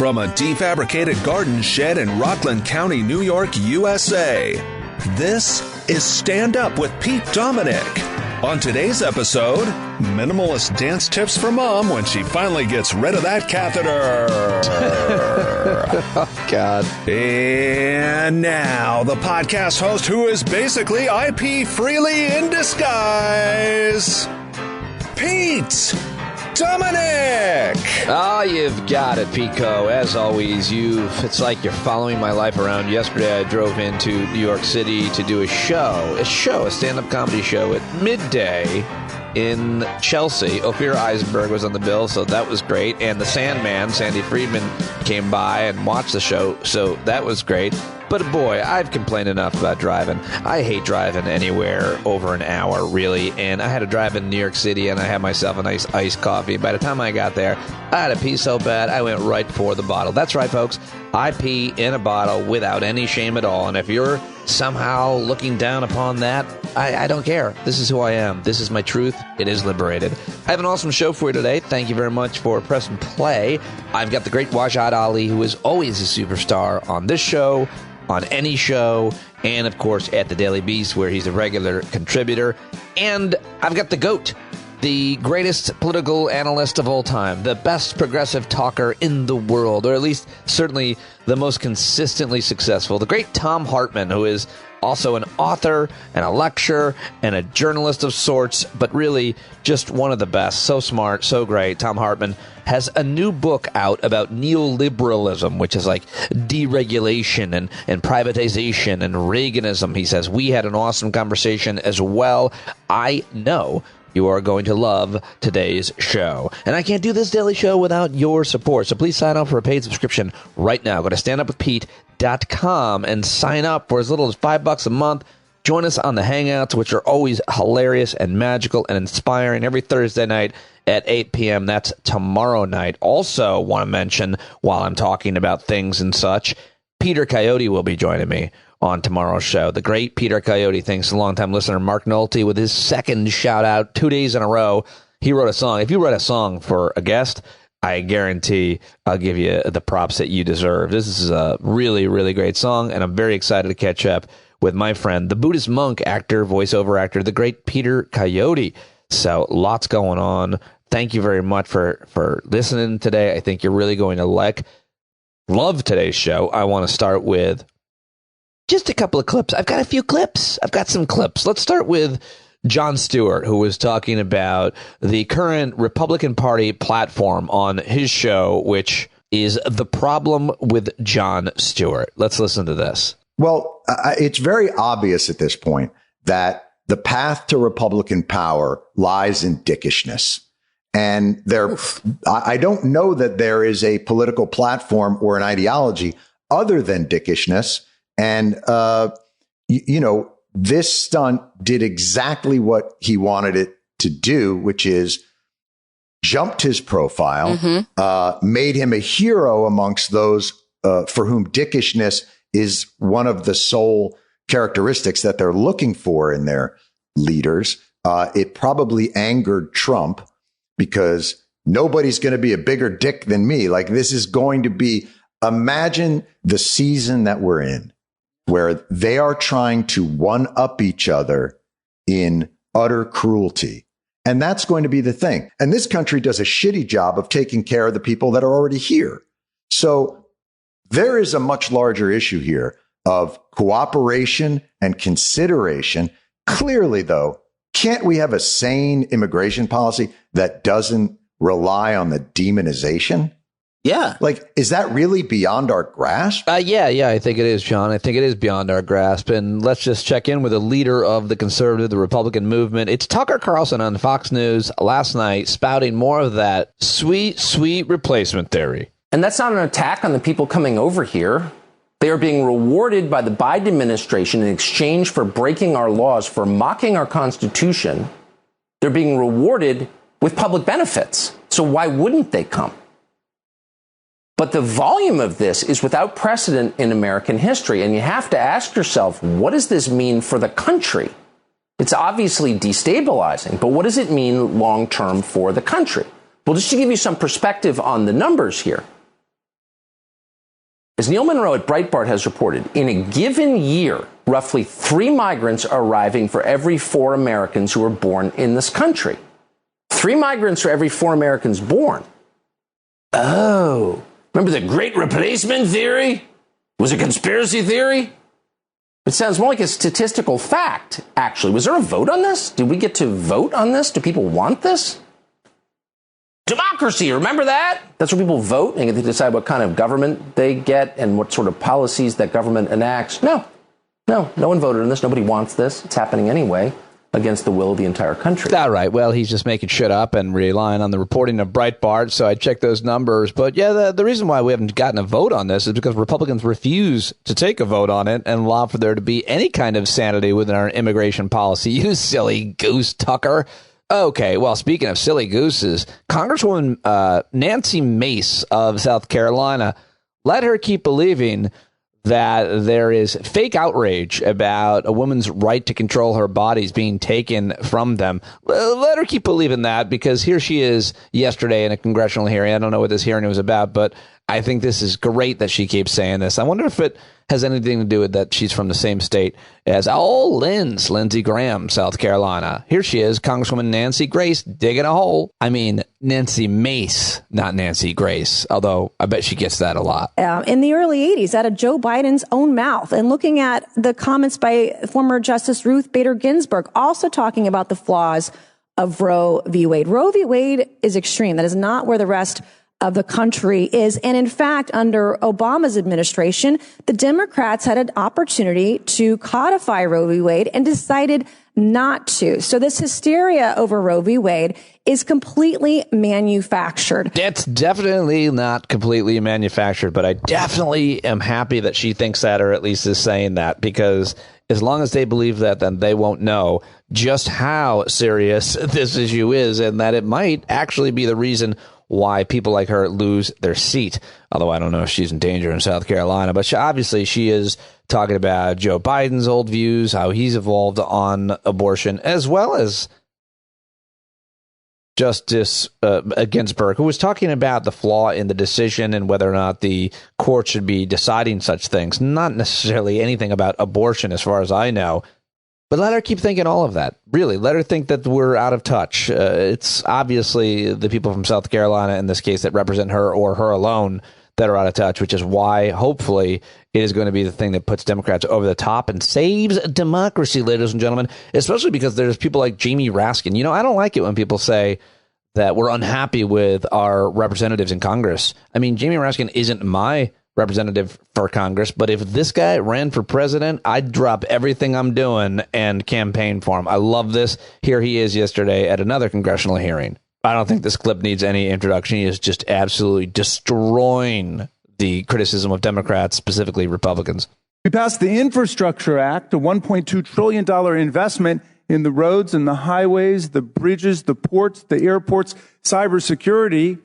from a defabricated garden shed in Rockland County, New York, USA. This is Stand Up with Pete Dominic. On today's episode, minimalist dance tips for mom when she finally gets rid of that catheter. Oh, God. And now, the podcast host who is basically IP freely in disguise, Pete Dominic. Oh, you've got it, Pico. As always, it's like you're following my life around. Yesterday, I drove into New York City to do a stand-up comedy show at midday in Chelsea. Ophir Eisenberg was on the bill, so that was great. And the Sandman, Sandy Friedman, came by and watched the show, so that was great. But boy, I've complained enough about driving. I hate driving anywhere over an hour, really. And I had to drive in New York City, and I had myself a nice iced coffee. By the time I got there, I had to pee so bad, I went right for the bottle. That's right, folks. I pee in a bottle without any shame at all. And if you're somehow looking down upon that, I don't care. This is who I am. This is my truth. It is liberated. I have an awesome show for you today. Thank you very much for pressing play. I've got the great Wajahat Ali, who is always a superstar on this show, on any show, and of course at the Daily Beast, where he's a regular contributor. And I've got the GOAT, the greatest political analyst of all time, the best progressive talker in the world, or at least certainly the most consistently successful, the great Thom Hartmann, who is also an author and a lecturer and a journalist of sorts, but really just one of the best. So smart, so great. Thom Hartmann has a new book out about neoliberalism, which is like deregulation and privatization and Reaganism. He says, we had an awesome conversation as well. I know you are going to love today's show. And I can't do this daily show without your support. So please sign up for a paid subscription right now. Go to standupwithpete.com and sign up for as little as $5 a month. Join us on the Hangouts, which are always hilarious and magical and inspiring every Thursday night at 8 p.m. That's tomorrow night. Also want to mention, while I'm talking about things and such, Peter Coyote will be joining me on tomorrow's show. The great Peter Coyote, thanks to longtime listener Mark Nolte, with his second shout-out 2 days in a row. He wrote a song. If you write a song for a guest, I guarantee I'll give you the props that you deserve. This is a really, really great song, and I'm very excited to catch up with my friend, the Buddhist monk, actor, voiceover actor, the great Peter Coyote. So lots going on. Thank you very much for listening today. I think you're really going to love today's show. I want to start with just a couple of clips. I've got a few clips. I've got some clips. Let's start with Jon Stewart, who was talking about the current Republican Party platform on his show, which is The Problem with Jon Stewart. Let's listen to this. Well, it's very obvious at this point that the path to Republican power lies in dickishness. And I don't know that there is a political platform or an ideology other than dickishness. And, this stunt did exactly what he wanted it to do, which is jumped his profile, made him a hero amongst those for whom dickishness is one of the sole characteristics that they're looking for in their leaders. It probably angered Trump because nobody's going to be a bigger dick than me. Like, this is going to be, imagine the season that we're in, where they are trying to one-up each other in utter cruelty. And that's going to be the thing. And this country does a shitty job of taking care of the people that are already here. So there is a much larger issue here of cooperation and consideration. Clearly, though, can't we have a sane immigration policy that doesn't rely on the demonization? Yeah. Like, is that really beyond our grasp? Yeah, I think it is, John. I think it is beyond our grasp. And let's just check in with the leader of the conservative, the Republican movement. It's Tucker Carlson on Fox News last night, spouting more of that sweet, sweet replacement theory. And that's not an attack on the people coming over here. They are being rewarded by the Biden administration in exchange for breaking our laws, for mocking our Constitution. They're being rewarded with public benefits. So why wouldn't they come? But the volume of this is without precedent in American history. And you have to ask yourself, what does this mean for the country? It's obviously destabilizing, but what does it mean long term for the country? Well, just to give you some perspective on the numbers here, As Neil Monroe at Breitbart has reported, in a given year, roughly 3 migrants are arriving for every 4 Americans who are born in this country. 3 migrants for every 4 Americans born. Oh, remember the Great Replacement theory? It was a conspiracy theory? It sounds more like a statistical fact, actually. Was there a vote on this? Did we get to vote on this? Do people want this? Democracy, remember that? That's where people vote and get to decide what kind of government they get and what sort of policies that government enacts. No one voted on this. Nobody wants this. It's happening anyway against the will of the entire country. All right. Well, he's just making shit up and relying on the reporting of Breitbart. So I checked those numbers. But yeah, the reason why we haven't gotten a vote on this is because Republicans refuse to take a vote on it and allow for there to be any kind of sanity within our immigration policy. You silly goose, Tucker. Okay, well, speaking of silly gooses, Congresswoman Nancy Mace of South Carolina, let her keep believing that there is fake outrage about a woman's right to control her bodies being taken from them. Let her keep believing that, because here she is yesterday in a congressional hearing. I don't know what this hearing was about, but I think this is great that she keeps saying this. I wonder if it has anything to do with that she's from the same state as Lindsey Graham, South Carolina. Here she is, Congresswoman Nancy Grace, digging a hole. I mean, Nancy Mace, not Nancy Grace, although I bet she gets that a lot. In the early 80s, out of Joe Biden's own mouth, and looking at the comments by former Justice Ruth Bader Ginsburg, also talking about the flaws of Roe v. Wade. Roe v. Wade is extreme. That is not where the rest of the country is. And in fact, under Obama's administration, the Democrats had an opportunity to codify Roe v. Wade and decided not to. So this hysteria over Roe v. Wade is completely manufactured. It's definitely not completely manufactured, but I definitely am happy that she thinks that, or at least is saying that, because as long as they believe that, then they won't know just how serious this issue is, and that it might actually be the reason why people like her lose their seat. Although I don't know if she's in danger in South Carolina, but she is talking about Joe Biden's old views, how he's evolved on abortion, as well as Justice Ginsburg, who was talking about the flaw in the decision and whether or not the court should be deciding such things. Not necessarily anything about abortion, as far as I know. But let her keep thinking all of that. Really, let her think that we're out of touch. It's obviously the people from South Carolina, in this case, that represent her or her alone, that are out of touch, which is why, hopefully, it is going to be the thing that puts Democrats over the top and saves democracy, ladies and gentlemen, especially because there's people like Jamie Raskin. You know, I don't like it when people say that we're unhappy with our representatives in Congress. I mean, Jamie Raskin isn't my representative for Congress, but if this guy ran for president, I'd drop everything I'm doing and campaign for him. I love this. Here he is yesterday at another congressional hearing. I don't think this clip needs any introduction. He is just absolutely destroying the criticism of Democrats, specifically Republicans. We passed the Infrastructure Act, a $1.2 trillion investment in the roads and the highways, the bridges, the ports, the airports, cybersecurity.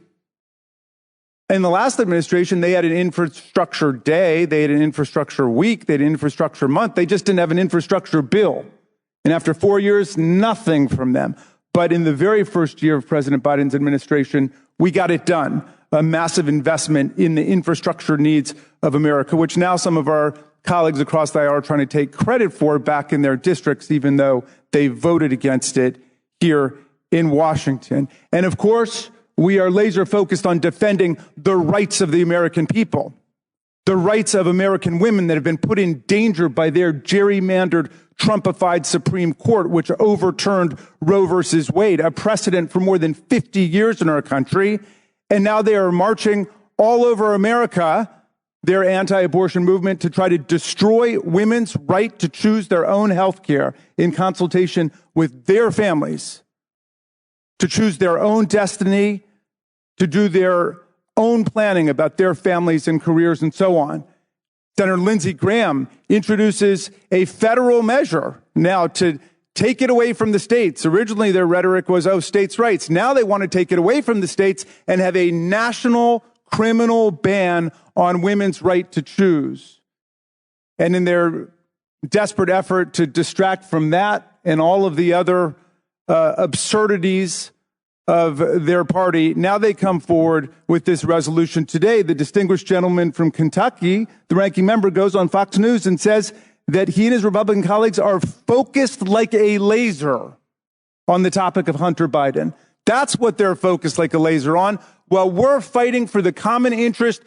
In the last administration, they had an infrastructure day, they had an infrastructure week, they had an infrastructure month. They just didn't have an infrastructure bill. And after 4 years, nothing from them. But in the very first year of President Biden's administration, we got it done. A massive investment in the infrastructure needs of America, which now some of our colleagues across the aisle are trying to take credit for back in their districts, even though they voted against it here in Washington. And of course, we are laser focused on defending the rights of the American people, the rights of American women that have been put in danger by their gerrymandered, Trumpified Supreme Court, which overturned Roe versus Wade, a precedent for more than 50 years in our country. And now they are marching all over America, their anti-abortion movement, to try to destroy women's right to choose their own health care in consultation with their families, to choose their own destiny, to do their own planning about their families and careers and so on. Senator Lindsey Graham introduces a federal measure now to take it away from the states. Originally, their rhetoric was, states' rights. Now they want to take it away from the states and have a national criminal ban on women's right to choose. And in their desperate effort to distract from that and all of the other absurdities of their party. Now they come forward with this resolution today. The distinguished gentleman from Kentucky, the ranking member, goes on Fox News and says that he and his Republican colleagues are focused like a laser on the topic of Hunter Biden. That's what they're focused like a laser on. While we're fighting for the common interest,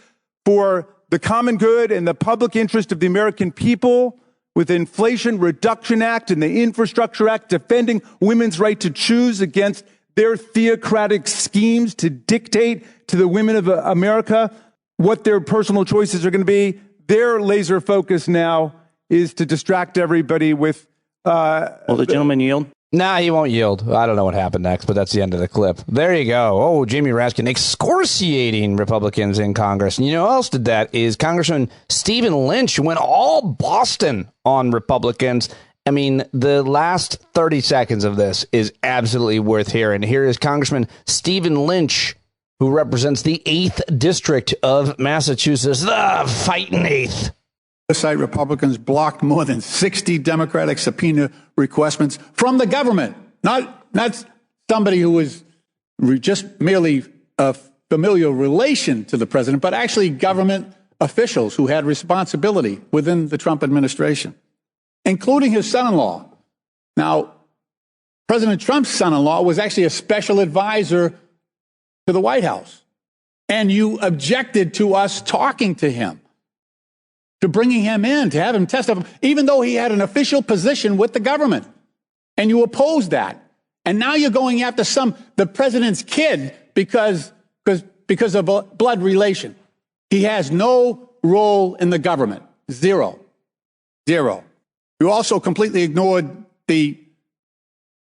for the common good and the public interest of the American people, with the Inflation Reduction Act and the Infrastructure Act, defending women's right to choose against their theocratic schemes to dictate to the women of America what their personal choices are going to be. Their laser focus now is to distract everybody with... Will the gentleman yield? Nah, he won't yield. I don't know what happened next, but that's the end of the clip. There you go. Oh, Jamie Raskin excoriating Republicans in Congress. And you know who else did that is Congressman Stephen Lynch went all Boston on Republicans. I mean, the last 30 seconds of this is absolutely worth hearing. Here is Congressman Stephen Lynch, who represents the 8th District of Massachusetts, the fighting 8th. Oversight Republicans blocked more than 60 Democratic subpoena requests from the government, not somebody who was just merely a familial relation to the president, but actually government officials who had responsibility within the Trump administration, including his son-in-law. Now, President Trump's son-in-law was actually a special advisor to the White House, and you objected to us talking to him, to bringing him in, to have him testify, even though he had an official position with the government. And you opposed that. And now you're going after the president's kid because of a blood relation. He has no role in the government. Zero. You also completely ignored the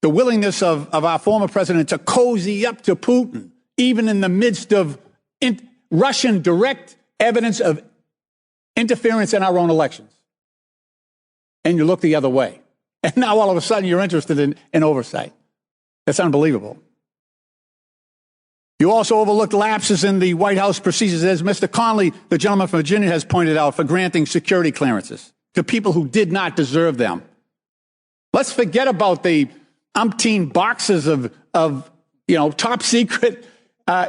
willingness of our former president to cozy up to Putin, even in the midst of Russian direct evidence of interference in our own elections. And you look the other way. And now all of a sudden you're interested in oversight. That's unbelievable. You also overlooked lapses in the White House procedures, as Mr. Connolly, the gentleman from Virginia, has pointed out, for granting security clearances to people who did not deserve them. Let's forget about the umpteen boxes of top secret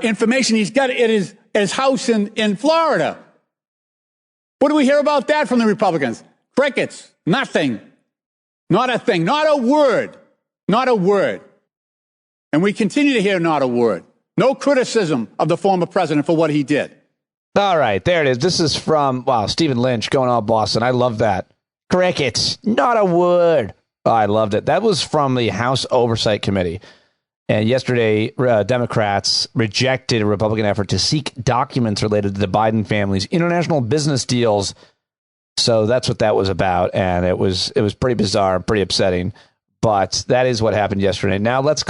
information he's got at his house in Florida. What do we hear about that from the Republicans? Crickets. Nothing. Not a thing. Not a word. Not a word. And we continue to hear not a word. No criticism of the former president for what he did. All right, there it is. This is from, Stephen Lynch going on Boston. I love that. Crickets. Not a word. Oh, I loved it. That was from the House Oversight Committee. And yesterday, Democrats rejected a Republican effort to seek documents related to the Biden family's international business deals. So that's what that was about. And it was pretty bizarre, pretty upsetting. But that is what happened yesterday. Now let's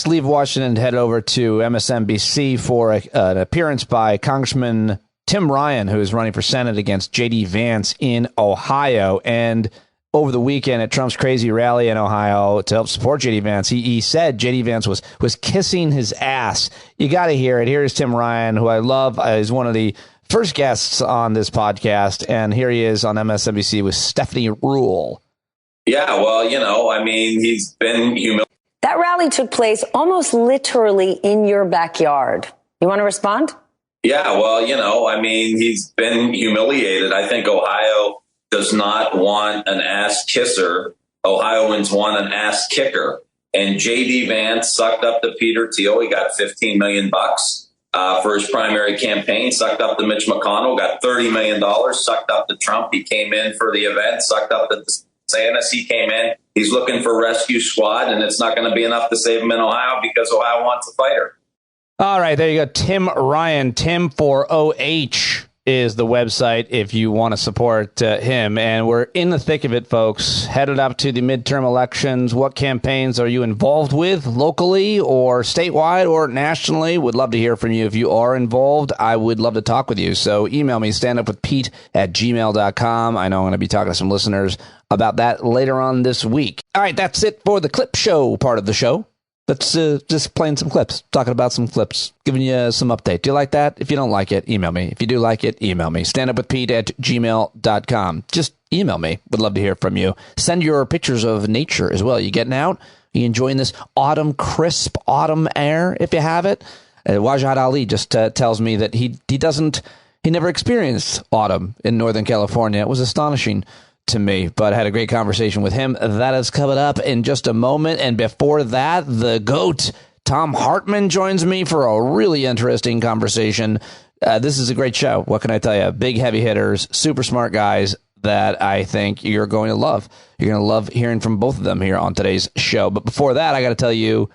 leave Washington and head over to MSNBC for an appearance by Congressman Tim Ryan, who is running for Senate against J.D. Vance in Ohio. And over the weekend at Trump's crazy rally in Ohio to help support J.D. Vance, he said J.D. Vance was kissing his ass. You got to hear it. Here's Tim Ryan, who I love. Is one of the first guests on this podcast. And here he is on MSNBC with Stephanie Rule. Yeah, well, he's been humiliated. That rally took place almost literally in your backyard. You want to respond? Yeah, well, he's been humiliated. I think Ohio does not want an ass kisser. Ohioans want an ass kicker. And J.D. Vance sucked up to Peter Thiel. He got $15 million for his primary campaign. Sucked up to Mitch McConnell. Got $30 million. Sucked up to Trump. He came in for the event. Sucked up to DeSantis. He came in. He's looking for rescue squad, and it's not going to be enough to save him in Ohio because Ohio wants a fighter. All right, there you go. Tim Ryan, Tim for OH is the website if you want to support him. And we're in the thick of it, folks. Headed up to the midterm elections. What campaigns are you involved with locally or statewide or nationally? Would love to hear from you. If you are involved, I would love to talk with you. So email me, standupwithpete@gmail.com. I know I'm going to be talking to some listeners about that later on this week. All right, that's it for the clip show part of the show. Let's just playing some clips, talking about some clips, giving you some update. Do you like that? If you don't like it, email me. If you do like it, email me. standupwithpete@gmail.com. Just email me. Would love to hear from you. Send your pictures of nature as well. You getting out? You enjoying this autumn, crisp autumn air, if you have it? Wajahat Ali just tells me that he never experienced autumn in Northern California. It was astonishing to me, but I had a great conversation with him. That is coming up in just a moment. And before that, the GOAT, Thom Hartmann, joins me for a really interesting conversation. This is a great show. What can I tell you? Big heavy hitters, super smart guys that I think you're going to love. You're going to love hearing from both of them here on today's show. But before that, I got to tell you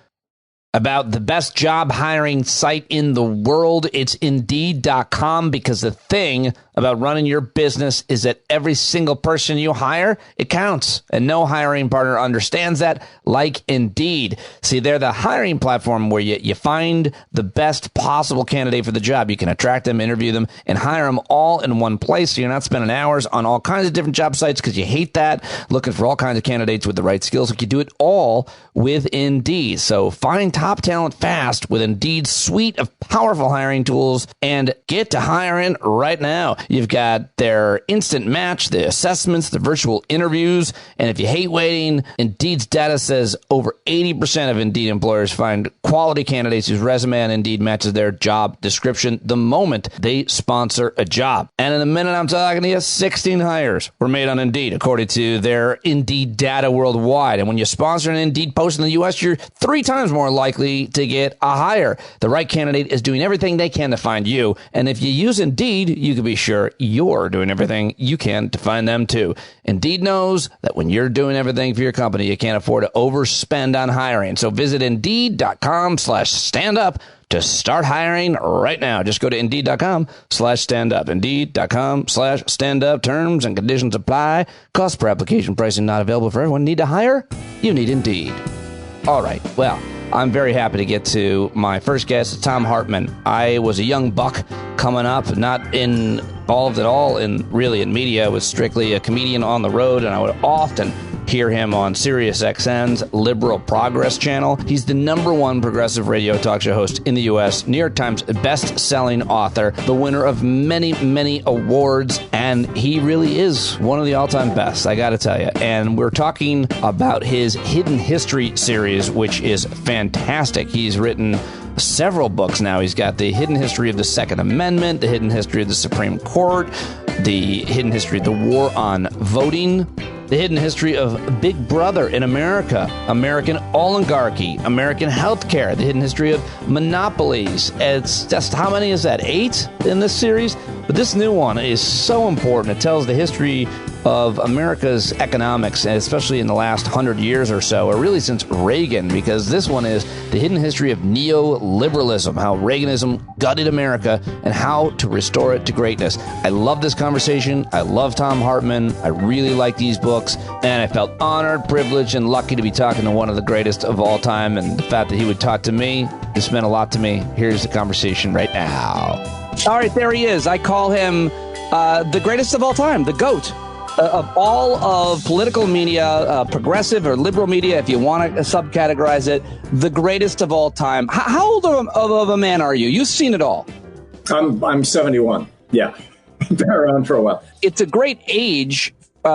about the best job hiring site in the world. It's Indeed.com, because the thing about running your business is that every single person you hire, it counts. And no hiring partner understands that like Indeed. See, they're the hiring platform where you find the best possible candidate for the job. You can attract them, interview them, and hire them all in one place. So you're not spending hours on all kinds of different job sites, because you hate that, looking for all kinds of candidates with the right skills. You do it all with Indeed. So find top talent fast with Indeed's suite of powerful hiring tools and get to hiring right now. You've got their instant match, the assessments, the virtual interviews. And if you hate waiting, Indeed's data says over 80% of Indeed employers find quality candidates whose resume on Indeed matches their job description the moment they sponsor a job. And in a minute, I'm talking to you, 16 hires were made on Indeed, according to their Indeed data worldwide. And when you sponsor an Indeed post in the U.S., you're 3 times more likely to get a hire. The right candidate is doing everything they can to find you. And if you use Indeed, you can be sure you're doing everything you can to find them too. Indeed knows that when you're doing everything for your company, you can't afford to overspend on hiring. So visit Indeed.com/standup to start hiring right now. Just go to Indeed.com/standup. Indeed.com/standup. Terms and conditions apply. Cost per application. Pricing not available for everyone. Need to hire? You need Indeed. All right. Well, I'm very happy to get to my first guest, Thom Hartmann. I was a young buck coming up, not involved at all in media. I was strictly a comedian on the road, and I would often hear him on Sirius XM's Liberal Progress channel. He's the #1 progressive radio talk show host in the U.S., New York Times best-selling author, the winner of many, many awards, and he really is one of the all-time best, I got to tell you. And we're talking about his Hidden History series, which is fantastic. He's written several books now. He's got the Hidden History of the Second Amendment, the Hidden History of the Supreme Court, the Hidden History of the War on Voting, the Hidden History of Big Brother in America, American oligarchy, American healthcare, the Hidden History of monopolies. It's just, how many is that? 8 in this series? But this new one is so important. It tells the history of America's economics, and especially in the last 100 years or so, or really since Reagan, because this one is the hidden history of neoliberalism, how Reaganism gutted America and how to restore it to greatness. I love this conversation. I love Thom Hartmann. I really like these books, and I felt honored, privileged, and lucky to be talking to one of the greatest of all time, and the fact that he would talk to me, this meant a lot to me. Here's the conversation right now. All right, there he is. I call him the greatest of all time, the GOAT. Of all of political media, progressive or liberal media, if you want to subcategorize it, the greatest of all time. How old of a man are you? You've seen it all. I'm 71. Yeah, been around for a while. It's a great age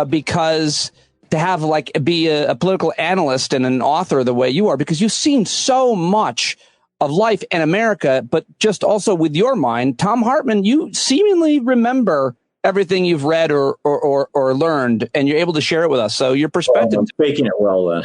because to have be a political analyst and an author the way you are, because you've seen so much of life in America, but just also with your mind, Thom Hartmann, you seemingly remember everything you've read or learned, and you're able to share it with us. So your perspective. I'm faking it well, then.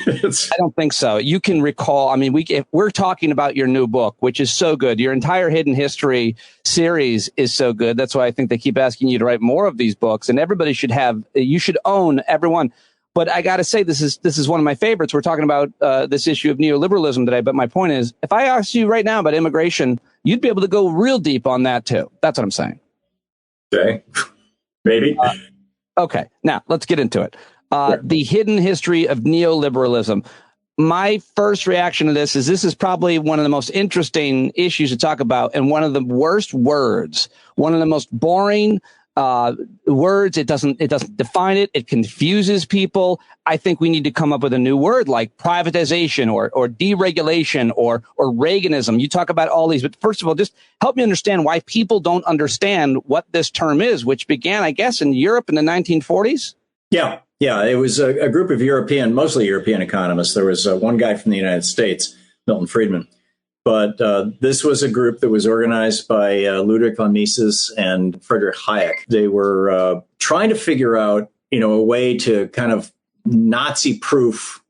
I don't think so. You can recall. I mean, we're talking about your new book, which is so good. Your entire Hidden History series is so good. That's why I think they keep asking you to write more of these books, and everybody should have. You should own everyone. But I got to say, this is one of my favorites. We're talking about this issue of neoliberalism today. But my point is, if I asked you right now about immigration, you'd be able to go real deep on that too. That's what I'm saying. Okay, maybe. Okay, now let's get into it. Sure. The Hidden History of Neoliberalism. My first reaction to this is probably one of the most interesting issues to talk about, and one of the worst words, one of the most boring words. It doesn't define it. It confuses people. I think we need to come up with a new word like privatization or deregulation or Reaganism. You talk about all these, but first of all, just help me understand why people don't understand what this term is, which began, I guess, in Europe in the 1940s. Yeah. It was a group of mostly European economists. There was one guy from the United States, Milton Friedman. But this was a group that was organized by Ludwig von Mises and Friedrich Hayek. They were trying to figure out, a way to kind of Nazi-proof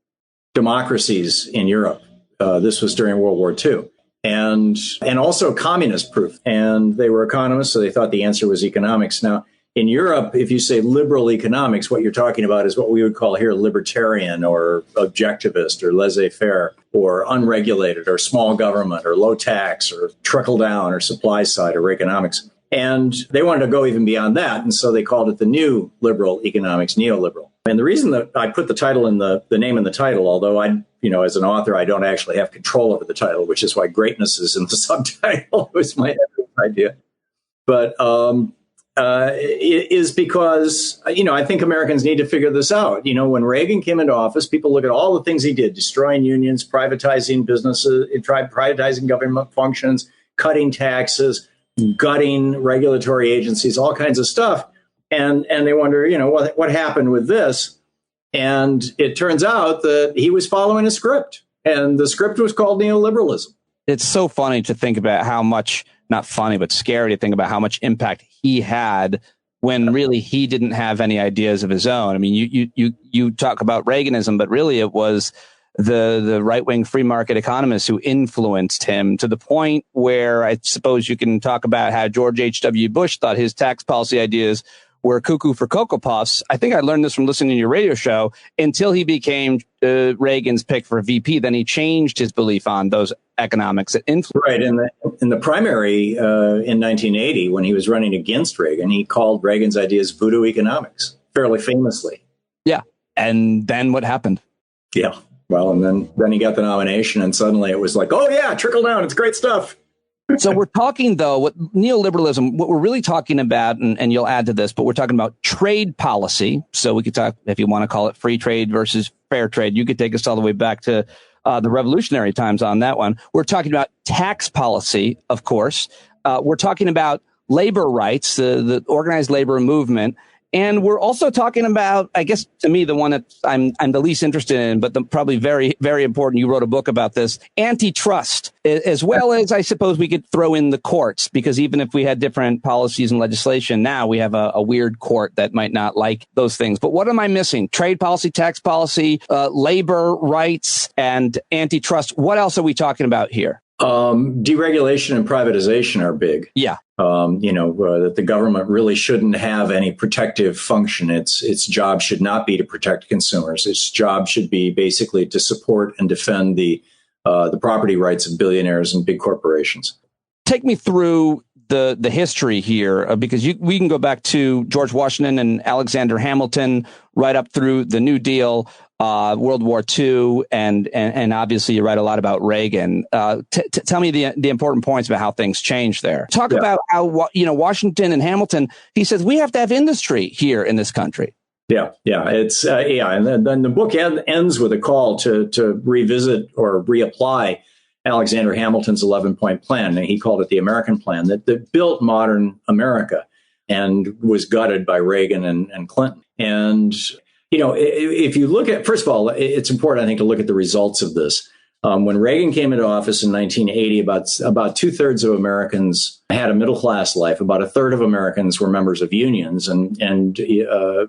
democracies in Europe. This was during World War II. And also communist-proof. And they were economists, so they thought the answer was economics. Now, in Europe, if you say liberal economics, what you're talking about is what we would call here libertarian or objectivist or laissez-faire or unregulated or small government or low tax or trickle down or supply side or Reaganomics. And they wanted to go even beyond that. And so they called it the new liberal economics, neoliberal. And the reason that I put the title in the name in the title, although as an author, I don't actually have control over the title, which is why greatness is in the subtitle. It was my idea. But it is because, I think Americans need to figure this out. When Reagan came into office, people look at all the things he did, destroying unions, privatizing businesses, privatizing government functions, cutting taxes, gutting regulatory agencies, all kinds of stuff. And they wonder, what happened with this? And it turns out that he was following a script, and the script was called neoliberalism. It's so funny to think about how much, not funny, but scary to think about how much impact he had when really he didn't have any ideas of his own. I mean, you talk about Reaganism, but really it was the right-wing free market economists who influenced him to the point where I suppose you can talk about how George H.W. Bush thought his tax policy ideas were cuckoo for Cocoa Puffs. I think I learned this from listening to your radio show until he became Reagan's pick for VP. Then he changed his belief on those economics that influenced. Right. In the primary in 1980, when he was running against Reagan, he called Reagan's ideas voodoo economics, fairly famously. Yeah. And then what happened? Yeah. Well, and then he got the nomination, and suddenly it was like, oh, yeah, trickle down. It's great stuff. So we're talking, though, what neoliberalism, what we're really talking about, and you'll add to this, but we're talking about trade policy. So we could talk, if you want to call it free trade versus fair trade, you could take us all the way back to the revolutionary times on that one. We're talking about tax policy, of course. We're talking about labor rights, the organized labor movement. And we're also talking about, I guess, to me, the one that I'm the least interested in, but probably very, very important. You wrote a book about this, antitrust, as well as, I suppose, we could throw in the courts, because even if we had different policies and legislation, now we have a weird court that might not like those things. But what am I missing? Trade policy, tax policy, labor rights, and antitrust. What else are we talking about here? Deregulation and privatization are big. Yeah. That the government really shouldn't have any protective function. Its job should not be to protect consumers. Its job should be basically to support and defend the property rights of billionaires and big corporations. Take me through the history here, because we can go back to George Washington and Alexander Hamilton, right up through the New Deal, World War II, and obviously you write a lot about Reagan. Tell me the important points about how things changed there. Talk about how Washington and Hamilton. He says we have to have industry here in this country. Yeah, it's and then the book ends with a call to revisit or reapply Alexander Hamilton's 11-point plan. And he called it the American plan that built modern America and was gutted by Reagan and Clinton. And if you look at, first of all, it's important, I think, to look at the results of this. When Reagan came into office in 1980, about 2/3 of Americans had a middle class life. About 1/3 of Americans were members of unions, and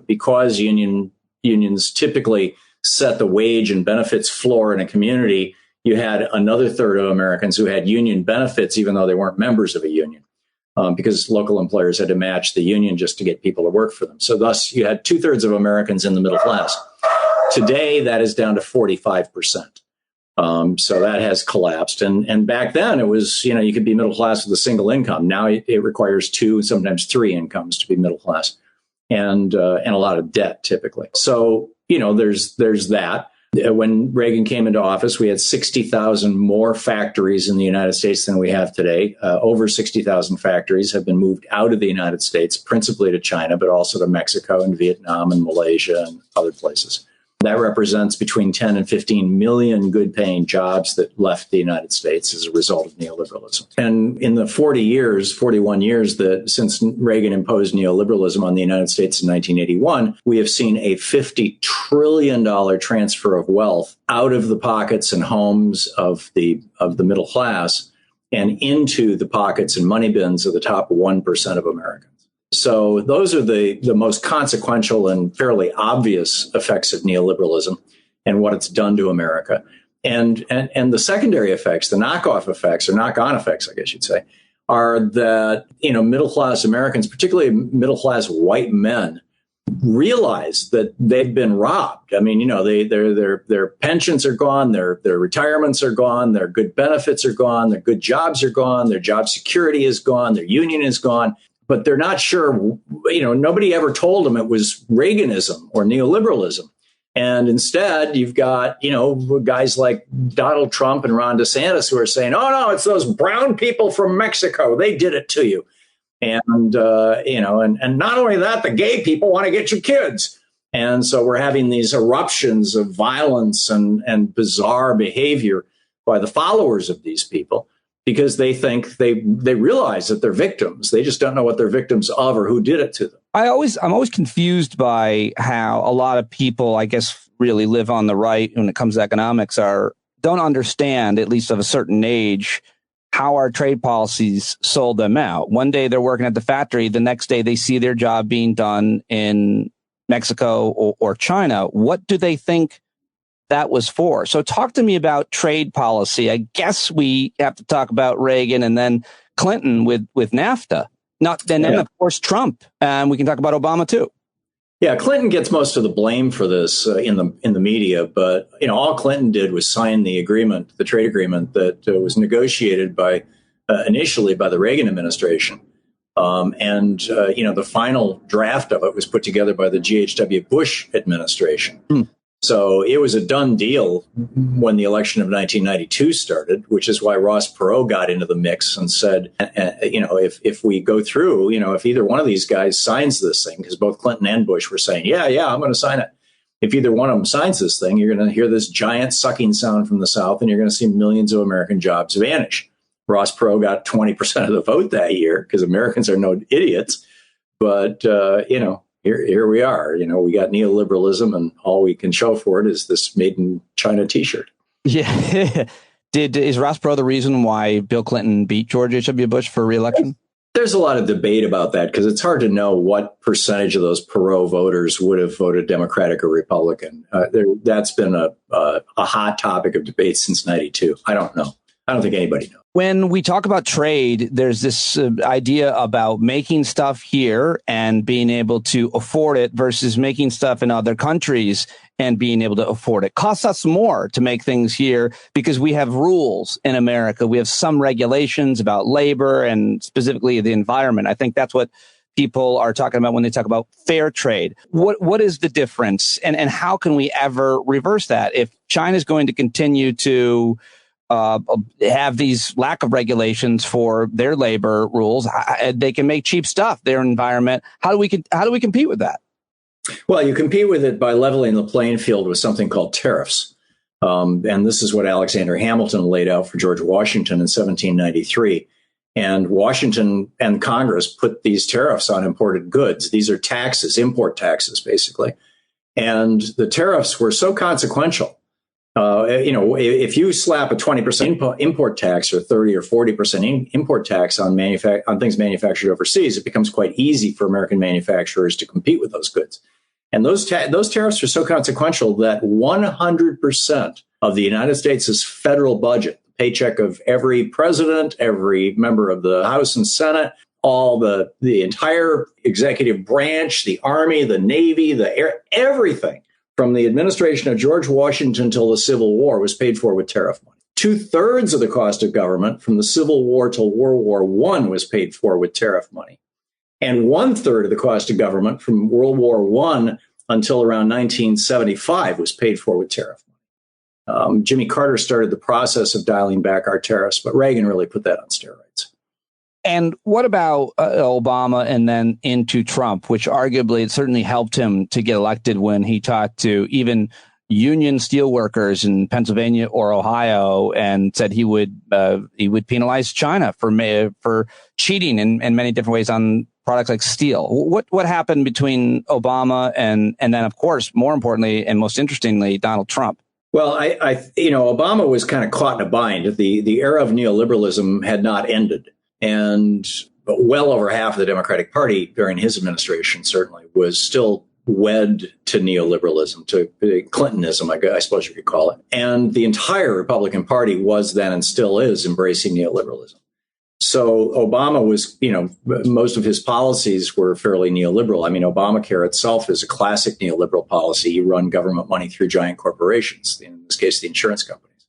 because unions typically set the wage and benefits floor in a community, you had another 1/3 of Americans who had union benefits, even though they weren't members of a union. Because local employers had to match the union just to get people to work for them. So thus, you had 2/3 of Americans in the middle class. Today, that is down to 45%. So that has collapsed. And back then, it was, you could be middle class with a single income. Now it requires 2, sometimes 3 incomes to be middle class, and a lot of debt typically. So, there's that. When Reagan came into office, we had 60,000 more factories in the United States than we have today. Over 60,000 factories have been moved out of the United States, principally to China, but also to Mexico and Vietnam and Malaysia and other places. That represents between 10 and 15 million good-paying jobs that left the United States as a result of neoliberalism. And in the 41 years that since Reagan imposed neoliberalism on the United States in 1981, we have seen a $50 trillion transfer of wealth out of the pockets and homes of the middle class and into the pockets and money bins of the top 1% of Americans. So those are the most consequential and fairly obvious effects of neoliberalism and what it's done to America. And the secondary effects, the knockoff effects or knock-on effects, I guess you'd say, are that, middle-class Americans, particularly middle-class white men, realize that they've been robbed. I mean, their pensions are gone, their retirements are gone, their good benefits are gone, their good jobs are gone, their job security is gone, their union is gone. But they're not sure, nobody ever told them it was Reaganism or neoliberalism. And instead, you've got, guys like Donald Trump and Ron DeSantis who are saying, oh, no, it's those brown people from Mexico. They did it to you. And, and not only that, the gay people want to get your kids. And so we're having these eruptions of violence and bizarre behavior by the followers of these people, because they think they realize that they're victims. They just don't know what they're victims of or who did it to them. I'm always confused by how a lot of people, I guess, really live on the right when it comes to economics don't understand, at least of a certain age, how our trade policies sold them out. One day they're working at the factory. The next day they see their job being done in Mexico or China. What do they think that was for? So talk to me about trade policy. I guess we have to talk about Reagan and then Clinton with NAFTA. Then of course Trump, and we can talk about Obama too. Yeah, Clinton gets most of the blame for this in the media, but all Clinton did was sign the agreement, the trade agreement that was negotiated initially by the Reagan administration, the final draft of it was put together by the G.H.W. Bush administration. So it was a done deal when the election of 1992 started, which is why Ross Perot got into the mix and said, if we go through, if either one of these guys signs this thing, because both Clinton and Bush were saying, yeah, I'm going to sign it. If either one of them signs this thing, you're going to hear this giant sucking sound from the South, and you're going to see millions of American jobs vanish. Ross Perot got 20% of the vote that year because Americans are no idiots. But, Here we are. We got neoliberalism, and all we can show for it is this made in China T-shirt. Yeah. Is Ross Perot the reason why Bill Clinton beat George H.W. Bush for re-election? There's a lot of debate about that because it's hard to know what percentage of those Perot voters would have voted Democratic or Republican. That's been a hot topic of debate since '92. I don't know. I don't think anybody knows. When we talk about trade, there's this idea about making stuff here and being able to afford it versus making stuff in other countries and being able to afford it. Costs us more to make things here because we have rules in America. We have some regulations about labor and specifically the environment. I think that's what people are talking about when they talk about fair trade. What is the difference and how can we ever reverse that? If China's going to continue to have these lack of regulations for their labor rules, they can make cheap stuff, their environment. How do we compete with that? Well, you compete with it by leveling the playing field with something called tariffs. And this is what Alexander Hamilton laid out for George Washington in 1793. And Washington and Congress put these tariffs on imported goods. These are taxes, import taxes, basically. And the tariffs were so consequential. If you slap a 20% import tax or 30 or 40% import tax on things manufactured overseas, it becomes quite easy for American manufacturers to compete with those goods. And those tariffs are so consequential that 100% of the United States' federal budget, the paycheck of every president, every member of the House and Senate, all the entire executive branch, the Army, the Navy, the Air, everything from the administration of George Washington until the Civil War was paid for with tariff money. 2/3 of the cost of government from the Civil War till World War I was paid for with tariff money. And 1/3 of the cost of government from World War I until around 1975 was paid for with tariff money. Jimmy Carter started the process of dialing back our tariffs, but Reagan really put that on steroids. And what about Obama and then into Trump, which arguably it certainly helped him to get elected when he talked to even union steelworkers in Pennsylvania or Ohio, and said he would penalize China for cheating in many different ways on products like steel. What happened between Obama and then, of course, more importantly and most interestingly, Donald Trump? Well, Obama was kind of caught in a bind. The era of neoliberalism had not ended, and well over half of the Democratic Party during his administration certainly was still wed to neoliberalism, to Clintonism, I suppose you could call it. And the entire Republican Party was then and still is embracing neoliberalism. So Obama was, most of his policies were fairly neoliberal. I mean, Obamacare itself is a classic neoliberal policy. You run government money through giant corporations, in this case, the insurance companies,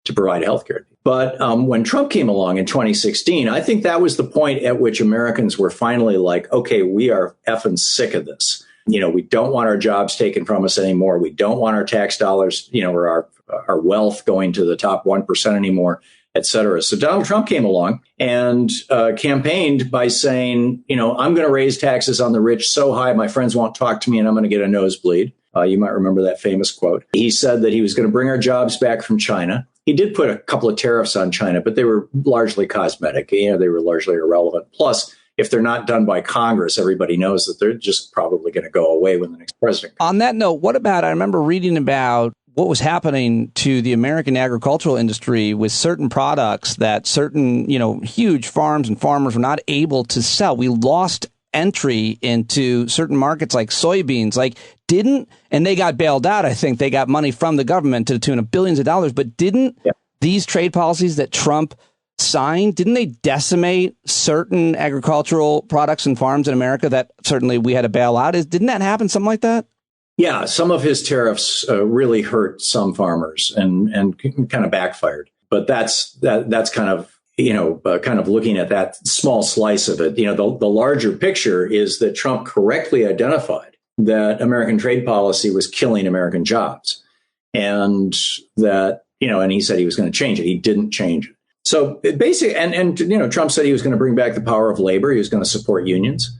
to provide health care. But when Trump came along in 2016, I think that was the point at which Americans were finally like, okay, we are effing sick of this. We don't want our jobs taken from us anymore. We don't want our tax dollars, or our wealth going to the top 1% anymore, et cetera. So Donald Trump came along and campaigned by saying, I'm going to raise taxes on the rich so high my friends won't talk to me and I'm going to get a nosebleed. You might remember that famous quote. He said that he was going to bring our jobs back from China. He did put a couple of tariffs on China, but they were largely cosmetic. They were largely irrelevant. Plus, if they're not done by Congress, everybody knows that they're just probably going to go away when the next president comes. On that note, I remember reading about what was happening to the American agricultural industry with certain products that certain, huge farms and farmers were not able to sell. We lost entry into certain markets like soybeans, and they got bailed out. I think they got money from the government to the tune of billions of dollars. But didn't these trade policies that Trump signed, didn't they decimate certain agricultural products and farms in America that certainly we had to bail out? Didn't that happen? Something like that? Yeah, some of his tariffs really hurt some farmers and kind of backfired. But that's kind of kind of looking at that small slice of it. The larger picture is that Trump correctly identified that American trade policy was killing American jobs, and that and he said he was going to change it. He didn't change it. So basically, and Trump said he was going to bring back the power of labor. He was going to support unions.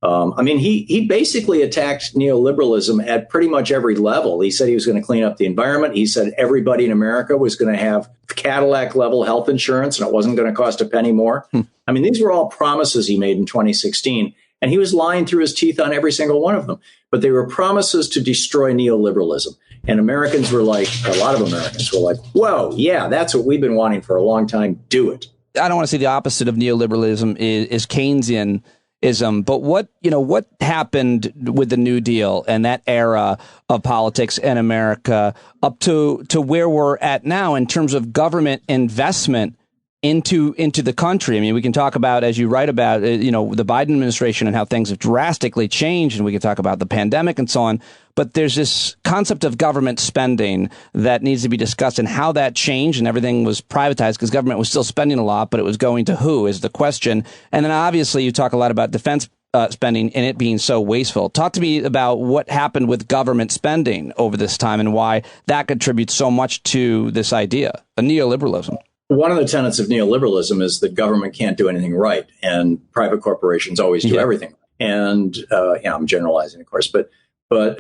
He basically attacked neoliberalism at pretty much every level. He said he was going to clean up the environment. He said everybody in America was going to have Cadillac level health insurance and it wasn't going to cost a penny more. These were all promises he made in 2016. And he was lying through his teeth on every single one of them. But they were promises to destroy neoliberalism. And Americans were like, a lot of Americans were like, whoa, yeah, that's what we've been wanting for a long time. Do it. I don't want to say the opposite of neoliberalism is Keynesianism. But what happened with the New Deal and that era of politics in America up to where we're at now in terms of government investment into the country? We can talk about, as you write about, the Biden administration and how things have drastically changed, and we can talk about the pandemic and so on. But there's this concept of government spending that needs to be discussed and how that changed, and everything was privatized because government was still spending a lot, but it was going to who is the question. And then obviously you talk a lot about defense spending and it being so wasteful. Talk to me about what happened with government spending over this time and why that contributes so much to this idea of neoliberalism. One of the tenets of neoliberalism is that government can't do anything right, and private corporations always do everything. And I'm generalizing, of course, but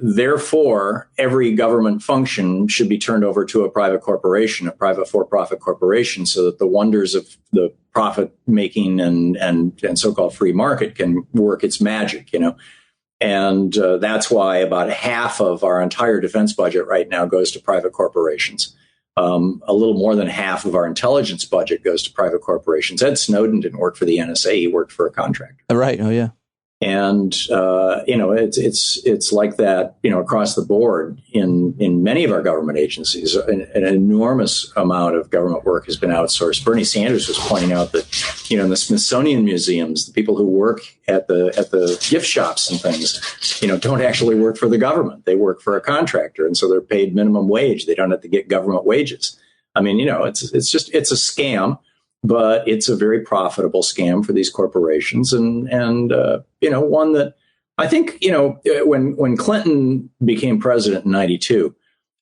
therefore, every government function should be turned over to a private corporation, a private for-profit corporation, so that the wonders of the profit-making and so-called free market can work its magic, And that's why about half of our entire defense budget right now goes to private corporations. A little more than half of our intelligence budget goes to private corporations. Ed Snowden didn't work for the NSA; he worked for a contractor. Right? Oh, yeah. And it's like that, across the board in many of our government agencies. An enormous amount of government work has been outsourced. Bernie Sanders was pointing out that, in the Smithsonian museums, the people who work at the gift shops and things, don't actually work for the government. They work for a contractor, and so they're paid minimum wage. They don't have to get government wages. It's a scam. But it's a very profitable scam for these corporations, and one that I think when Clinton became president in '92,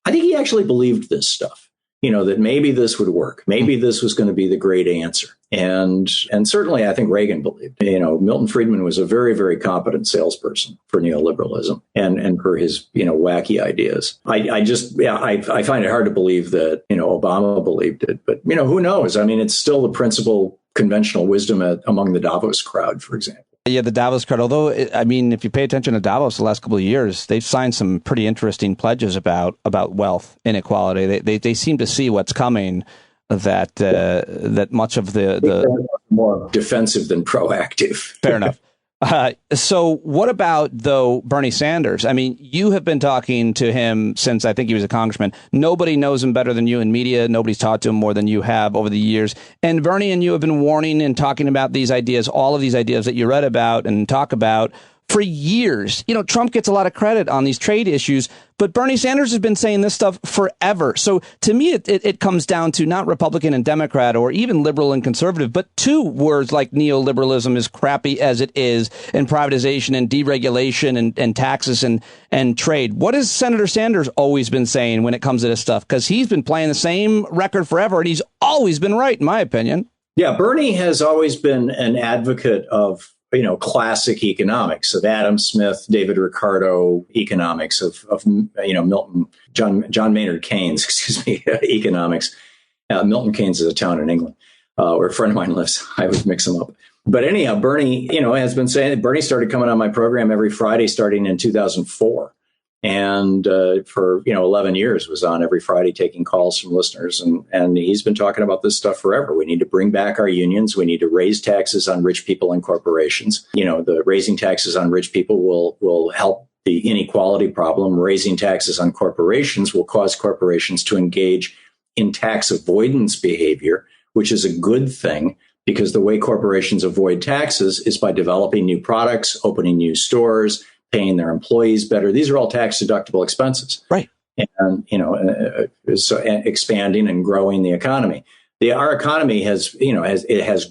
I think he actually believed this stuff. that maybe this would work. Maybe this was going to be the great answer. And certainly I think Reagan believed, Milton Friedman was a very, very competent salesperson for neoliberalism and for his, wacky ideas. I find it hard to believe that, Obama believed it, but, who knows? I mean, it's still the principal conventional wisdom among the Davos crowd, for example. Yeah, the Davos crowd. Although, if you pay attention to Davos the last couple of years, they've signed some pretty interesting pledges about wealth inequality. They seem to see what's coming. That much of the more defensive than proactive. Fair enough. So what about, though, Bernie Sanders? I mean, you have been talking to him since I think he was a congressman. Nobody knows him better than you in media. Nobody's talked to him more than you have over the years. And Bernie and you have been warning and talking about these ideas, all of these ideas that you read about and talk about for years. Trump gets a lot of credit on these trade issues, but Bernie Sanders has been saying this stuff forever. So to me, it comes down to not Republican and Democrat or even liberal and conservative, but two words like neoliberalism, as crappy as it is, and privatization and deregulation and taxes and trade. What has Senator Sanders always been saying when it comes to this stuff? Because he's been playing the same record forever, and he's always been right, in my opinion. Yeah, Bernie has always been an advocate of classic economics, of Adam Smith, David Ricardo economics, of Milton, John Maynard Keynes, economics. Milton Keynes is a town in England where a friend of mine lives. I would mix them up. But anyhow, Bernie, has been saying, Bernie started coming on my program every Friday starting in 2004. And for 11 years was on every Friday taking calls from listeners, and he's been talking about this stuff forever. We need to bring back our unions. We need to raise taxes on rich people and corporations. The raising taxes on rich people will help the inequality problem. Raising taxes on corporations will cause corporations to engage in tax avoidance behavior, which is a good thing, because the way corporations avoid taxes is by developing new products, opening new stores, paying their employees better. These are all tax deductible expenses. Right. And, so expanding and growing the economy. Our economy has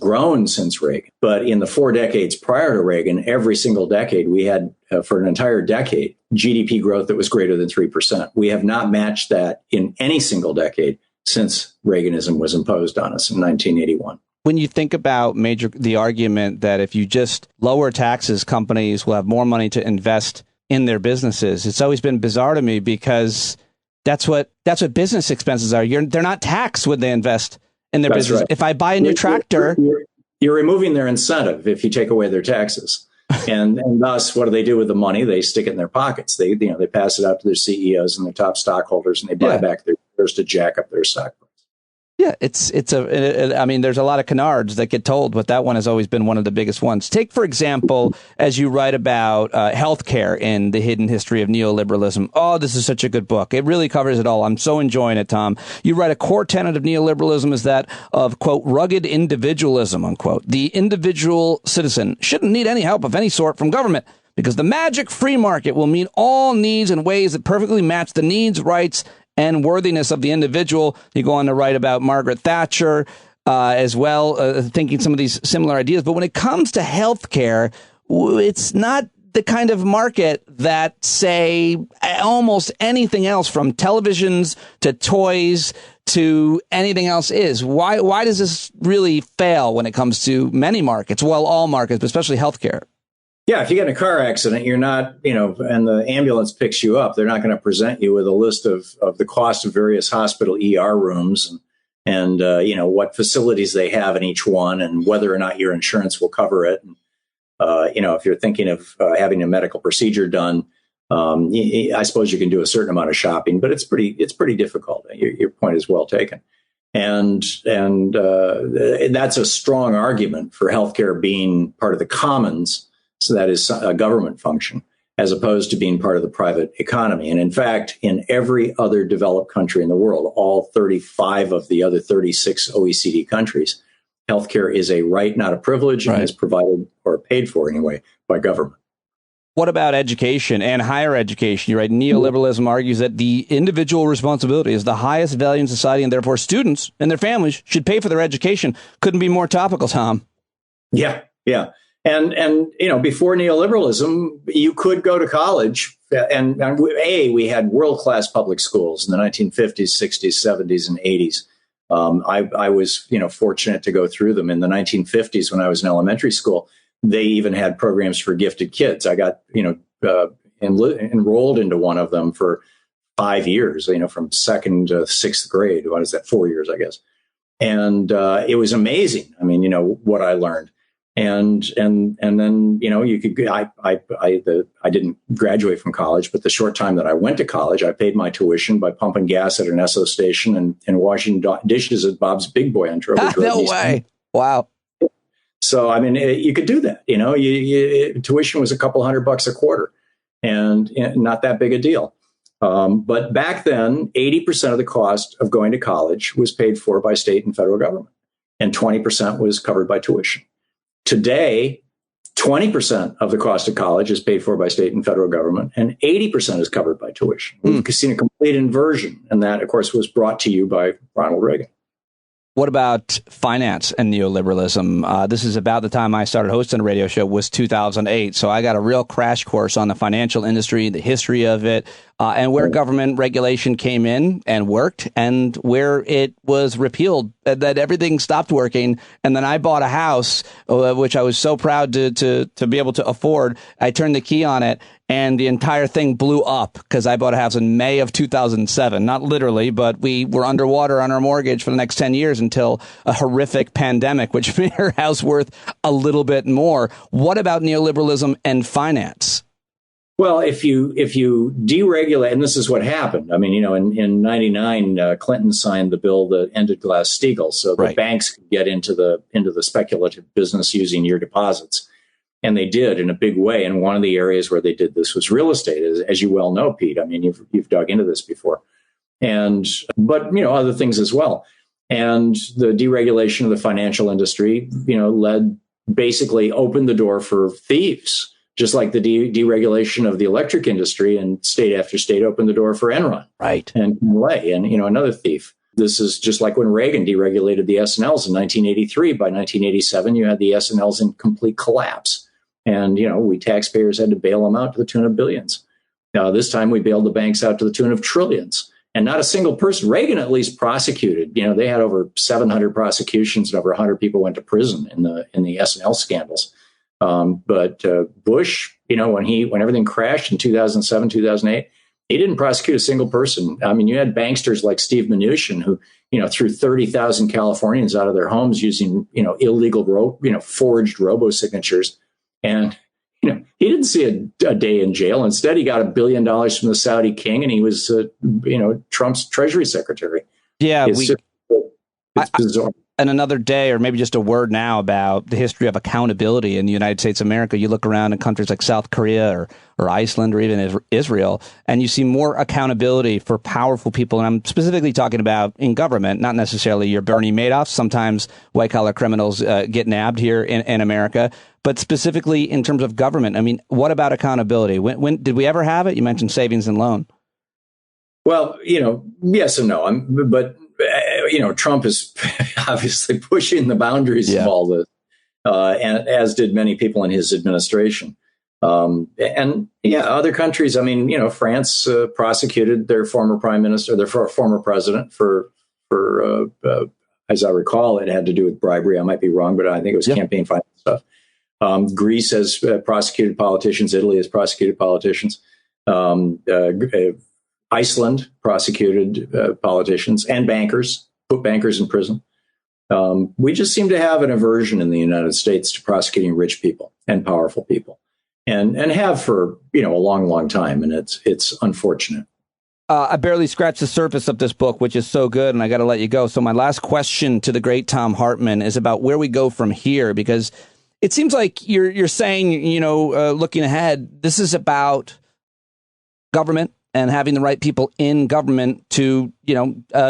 grown since Reagan, but in the 4 decades prior to Reagan, every single decade we had, for an entire decade, GDP growth that was greater than 3%. We have not matched that in any single decade since Reaganism was imposed on us in 1981. When you think about the argument that if you just lower taxes, companies will have more money to invest in their businesses, it's always been bizarre to me, because that's what business expenses are. They're not taxed when they invest in their business. Right. If I buy a new tractor, you're removing their incentive if you take away their taxes, and thus, what do they do with the money? They stick it in their pockets. They pass it out to their CEOs and their top stockholders, and they buy back their shares to jack up their stock price. Yeah, there's a lot of canards that get told, but that one has always been one of the biggest ones. Take, for example, as you write about healthcare in The Hidden History of Neoliberalism. Oh, this is such a good book. It really covers it all. I'm so enjoying it, Tom. You write a core tenet of neoliberalism is that of, quote, rugged individualism, unquote. The individual citizen shouldn't need any help of any sort from government, because the magic free market will meet all needs in ways that perfectly match the needs, rights, and worthiness of the individual. You go on to write about Margaret Thatcher as well, thinking some of these similar ideas. But when it comes to healthcare, it's not the kind of market that, say, almost anything else from televisions to toys to anything else is. Why does this really fail when it comes to many markets? Well, all markets, but especially healthcare. Yeah, if you get in a car accident, you're not, and the ambulance picks you up, they're not going to present you with a list of the cost of various hospital ER rooms and what facilities they have in each one and whether or not your insurance will cover it. And, if you're thinking of having a medical procedure done, I suppose you can do a certain amount of shopping, but it's pretty difficult. Your point is well taken. And that's a strong argument for healthcare being part of the commons. So that is a government function, as opposed to being part of the private economy. And in fact, in every other developed country in the world, all 35 of the other 36 OECD countries, healthcare is a right, not a privilege, and is provided or paid for anyway by government. What about education and higher education? You're right. Neoliberalism argues that the individual responsibility is the highest value in society, and therefore students and their families should pay for their education. Couldn't be more topical, Tom. Yeah. And before neoliberalism, you could go to college. And we had world-class public schools in the 1950s, 60s, 70s, and 80s. I was, fortunate to go through them. In the 1950s, when I was in elementary school, they even had programs for gifted kids. I got, enrolled into one of them for 5 years, from second to sixth grade. What is that? 4 years, I guess. And it was amazing. I mean, what I learned. And then, you could, I didn't graduate from college, but the short time that I went to college, I paid my tuition by pumping gas at an Esso station and washing dishes at Bob's Big Boy on Trowbridge Road. No way. Wow. So, I mean, you could do that. Tuition was a couple $100 a quarter and not that big a deal. But back then, 80% of the cost of going to college was paid for by state and federal government, and 20% was covered by tuition. Today, 20% of the cost of college is paid for by state and federal government, and 80% is covered by tuition. We've seen a complete inversion, and that, of course, was brought to you by Ronald Reagan. What about finance and neoliberalism? This is about the time I started hosting a radio show, was 2008. So I got a real crash course on the financial industry, the history of it, and where government regulation came in and worked, and where it was repealed, that everything stopped working. And then I bought a house, which I was so proud to be able to afford. I turned the key on it, and the entire thing blew up because I bought a house in May of 2007. Not literally, but we were underwater on our mortgage for the next 10 years until a horrific pandemic, which made our house worth a little bit more. What about neoliberalism and finance? Well, if you deregulate, and this is what happened. I mean, in 99, Clinton signed the bill that ended Glass-Steagall, so the banks could get into the speculative business using your deposits. And they did in a big way. And one of the areas where they did this was real estate, as you well know, Pete. I mean, you've dug into this before, but other things as well. And the deregulation of the financial industry, basically opened the door for thieves, just like the deregulation of the electric industry, and state after state opened the door for Enron, and Lay, and another thief. This is just like when Reagan deregulated the S&Ls in 1983. By 1987, you had the S&Ls in complete collapse. And, we taxpayers had to bail them out to the tune of billions. Now, this time we bailed the banks out to the tune of trillions. And not a single person, Reagan at least prosecuted, they had over 700 prosecutions and over 100 people went to prison in the S&L scandals. But Bush, when everything crashed in 2007, 2008, he didn't prosecute a single person. I mean, you had banksters like Steve Mnuchin who, threw 30,000 Californians out of their homes using, illegal, forged robo-signatures. And, he didn't see a day in jail. Instead, he got $1 billion from the Saudi king, and he was, Trump's Treasury Secretary. Yeah, it's bizarre. And another day, or maybe just a word now about the history of accountability in the United States of America. You look around in countries like South Korea or Iceland or even Israel, and you see more accountability for powerful people. And I'm specifically talking about in government, not necessarily your Bernie Madoffs. Sometimes white-collar criminals get nabbed here in America, but specifically in terms of government. I mean, what about accountability? When did we ever have it? You mentioned savings and loan. Well, yes and no. But Trump is obviously pushing the boundaries of all this, and as did many people in his administration. Other countries. I mean, France prosecuted their former prime minister, their former president for as I recall, it had to do with bribery. I might be wrong, but I think it was campaign finance stuff. Greece has prosecuted politicians. Italy has prosecuted politicians. Iceland prosecuted politicians and bankers, put bankers in prison. We just seem to have an aversion in the United States to prosecuting rich people and powerful people, and have for a long, long time. And it's unfortunate. I barely scratched the surface of this book, which is so good, and I got to let you go. So my last question to the great Thom Hartmann is about where we go from here, because it seems like you're saying, looking ahead, this is about government and having the right people in government to,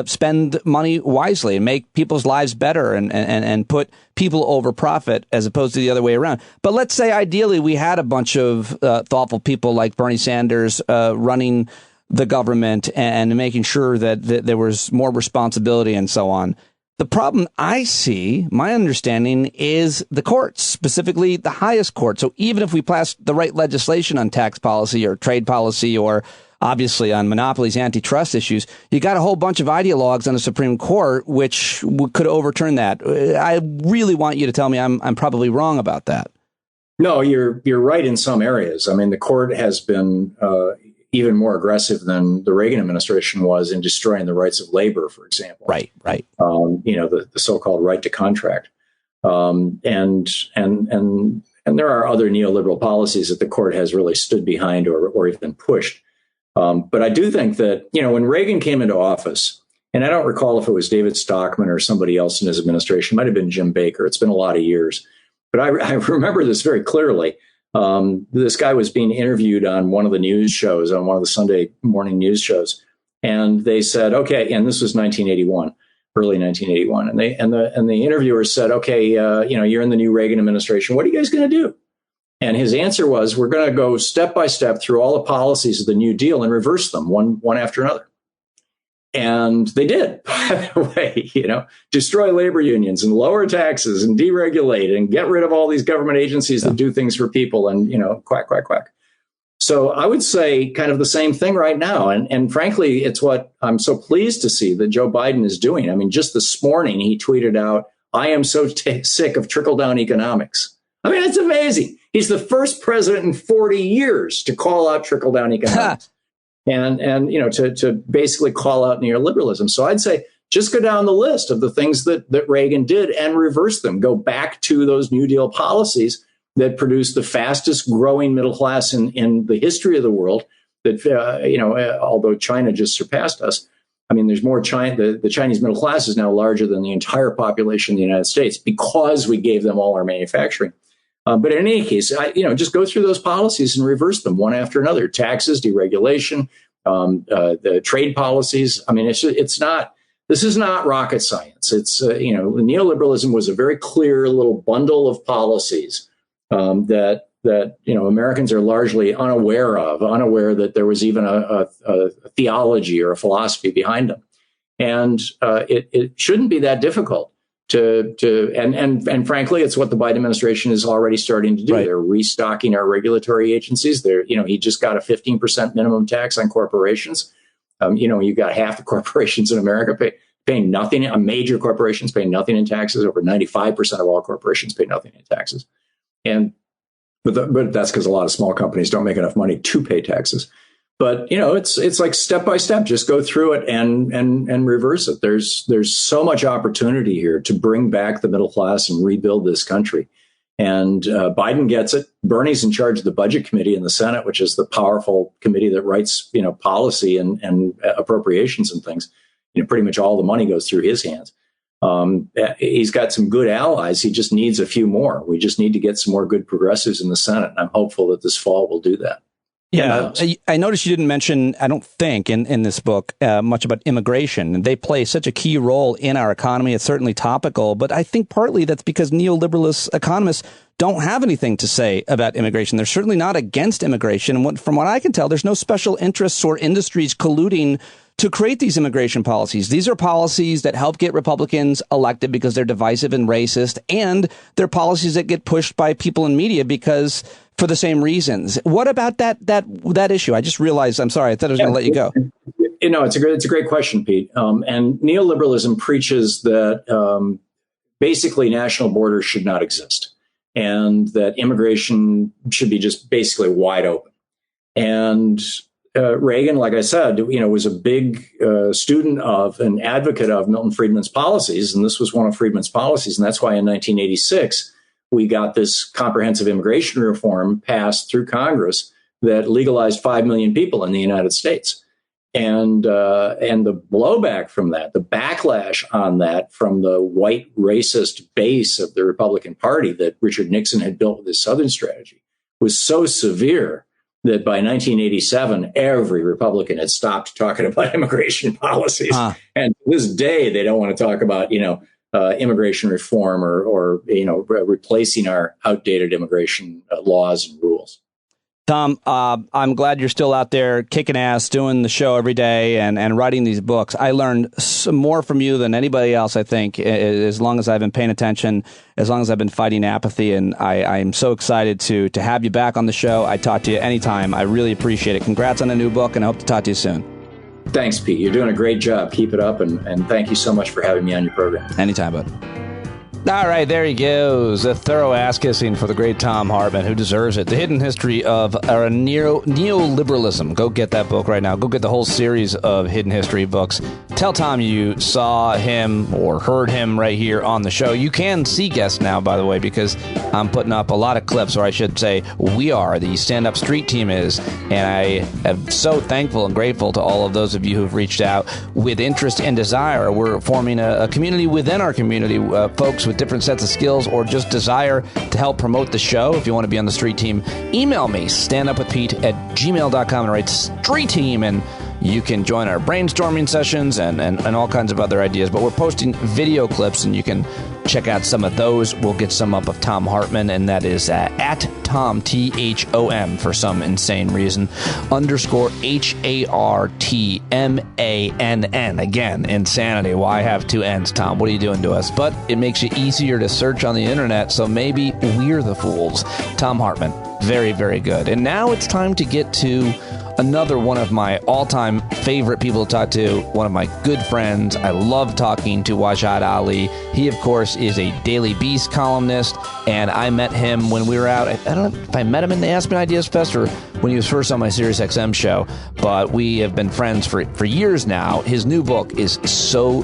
spend money wisely and make people's lives better and put people over profit as opposed to the other way around. But let's say ideally we had a bunch of thoughtful people like Bernie Sanders running the government and making sure that there was more responsibility and so on. The problem I see, my understanding, is the courts, specifically the highest court. So even if we pass the right legislation on tax policy or trade policy or obviously on monopolies, antitrust issues, you got a whole bunch of ideologues on the Supreme Court which could overturn that. I really want you to tell me I'm probably wrong about that. No, you're right in some areas. I mean, the court has been even more aggressive than the Reagan administration was in destroying the rights of labor, for example. Right. The so-called right to contract. And there are other neoliberal policies that the court has really stood behind or even pushed. But I do think that, when Reagan came into office, and I don't recall if it was David Stockman or somebody else in his administration, might have been Jim Baker. It's been a lot of years. But I remember this very clearly. This guy was being interviewed on one of the news shows, on one of the Sunday morning news shows. And they said, okay, and this was 1981, early 1981. And the interviewer said, okay, you're in the new Reagan administration. What are you guys going to do? And his answer was, we're going to go step by step through all the policies of the New Deal and reverse them one after another. And they did, by the way, destroy labor unions and lower taxes and deregulate and get rid of all these government agencies that do things for people and, quack, quack, quack. So I would say kind of the same thing right now. And frankly, it's what I'm so pleased to see that Joe Biden is doing. I mean, just this morning, he tweeted out, I am so sick of trickle-down economics. I mean, it's amazing. He's the first president in 40 years to call out trickle-down economics. And to basically call out neoliberalism. So I'd say just go down the list of the things that Reagan did and reverse them. Go back to those New Deal policies that produced the fastest growing middle class in the history of the world. That although China just surpassed us, I mean, there's more China. The Chinese middle class is now larger than the entire population of the United States because we gave them all our manufacturing. But in any case, just go through those policies and reverse them one after another. Taxes, deregulation, the trade policies. I mean, this is not rocket science. It's, neoliberalism was a very clear little bundle of policies that Americans are largely unaware that there was even a theology or a philosophy behind them. And it shouldn't be that difficult. And frankly, it's what the Biden administration is already starting to do. Right. They're restocking our regulatory agencies. He just got a 15% minimum tax on corporations. You got half the corporations in America paying nothing. Major corporations pay nothing in taxes. Over 95% of all corporations pay nothing in taxes. But that's because a lot of small companies don't make enough money to pay taxes. But, it's like step by step, just go through it and reverse it. There's so much opportunity here to bring back the middle class and rebuild this country. And Biden gets it. Bernie's in charge of the Budget Committee in the Senate, which is the powerful committee that writes, policy and appropriations and things. Pretty much all the money goes through his hands. He's got some good allies. He just needs a few more. We just need to get some more good progressives in the Senate. And I'm hopeful that this fall will do that. Yeah, I noticed you didn't mention, I don't think, in this book, much about immigration. They play such a key role in our economy. It's certainly topical, but I think partly that's because neoliberalist economists don't have anything to say about immigration. They're certainly not against immigration. And from what I can tell, there's no special interests or industries colluding to create these immigration policies. These are policies that help get Republicans elected because they're divisive and racist, and they're policies that get pushed by people in media because for the same reasons. What about that issue? I just realized, I'm sorry, I thought I was going to let you go. It's a great question, Pete. And neoliberalism preaches that basically national borders should not exist and that immigration should be just basically wide open. And Reagan, like I said, was a big student of and advocate of Milton Friedman's policies. And this was one of Friedman's policies. And that's why in 1986, we got this comprehensive immigration reform passed through Congress that legalized 5 million people in the United States. And the blowback from that, the backlash on that from the white racist base of the Republican Party that Richard Nixon had built with his Southern strategy was so severe that by 1987, every Republican had stopped talking about immigration policies. And to this day, they don't want to talk about, immigration reform or replacing our outdated immigration laws and rules. Thom, I'm glad you're still out there kicking ass, doing the show every day and writing these books. I learned some more from you than anybody else, I think, as long as I've been paying attention, as long as I've been fighting apathy. And I'm so excited to have you back on the show. I talk to you anytime. I really appreciate it. Congrats on a new book, and I hope to talk to you soon. Thanks, Pete. You're doing a great job. Keep it up, and thank you so much for having me on your program. Anytime, bud. All right, there he goes. A thorough ass-kissing for the great Thom Hartmann, who deserves it. The Hidden History of Neoliberalism. Go get that book right now. Go get the whole series of Hidden History books. Tell Thom you saw him or heard him right here on the show. You can see guests now, by the way, because I'm putting up a lot of clips, or I should say we are. The stand-up street team is. And I am so thankful and grateful to all of those of you who've reached out with interest and desire. We're forming a community within our community, folks with different sets of skills or just desire to help promote the show. If you want to be on the street team, email me, standupwithpete@gmail.com, and write street team, and you can join our brainstorming sessions and all kinds of other ideas. But we're posting video clips, and you can check out some of those. We'll get some up of Thom Hartmann, and that is at Thom, THOM, for some insane reason, _HARTMANN. Again, insanity. Why have two N's, Thom? What are you doing to us? But it makes it easier to search on the internet, so maybe we're the fools. Thom Hartmann, very, very good. And now it's time to get to another one of my all-time favorite people to talk to, one of my good friends. I love talking to Wajahat Ali. He, of course, is a Daily Beast columnist, and I met him when we were out. I don't know if I met him in the Aspen Ideas Fest or when he was first on my SiriusXM show, but we have been friends for years now. His new book is so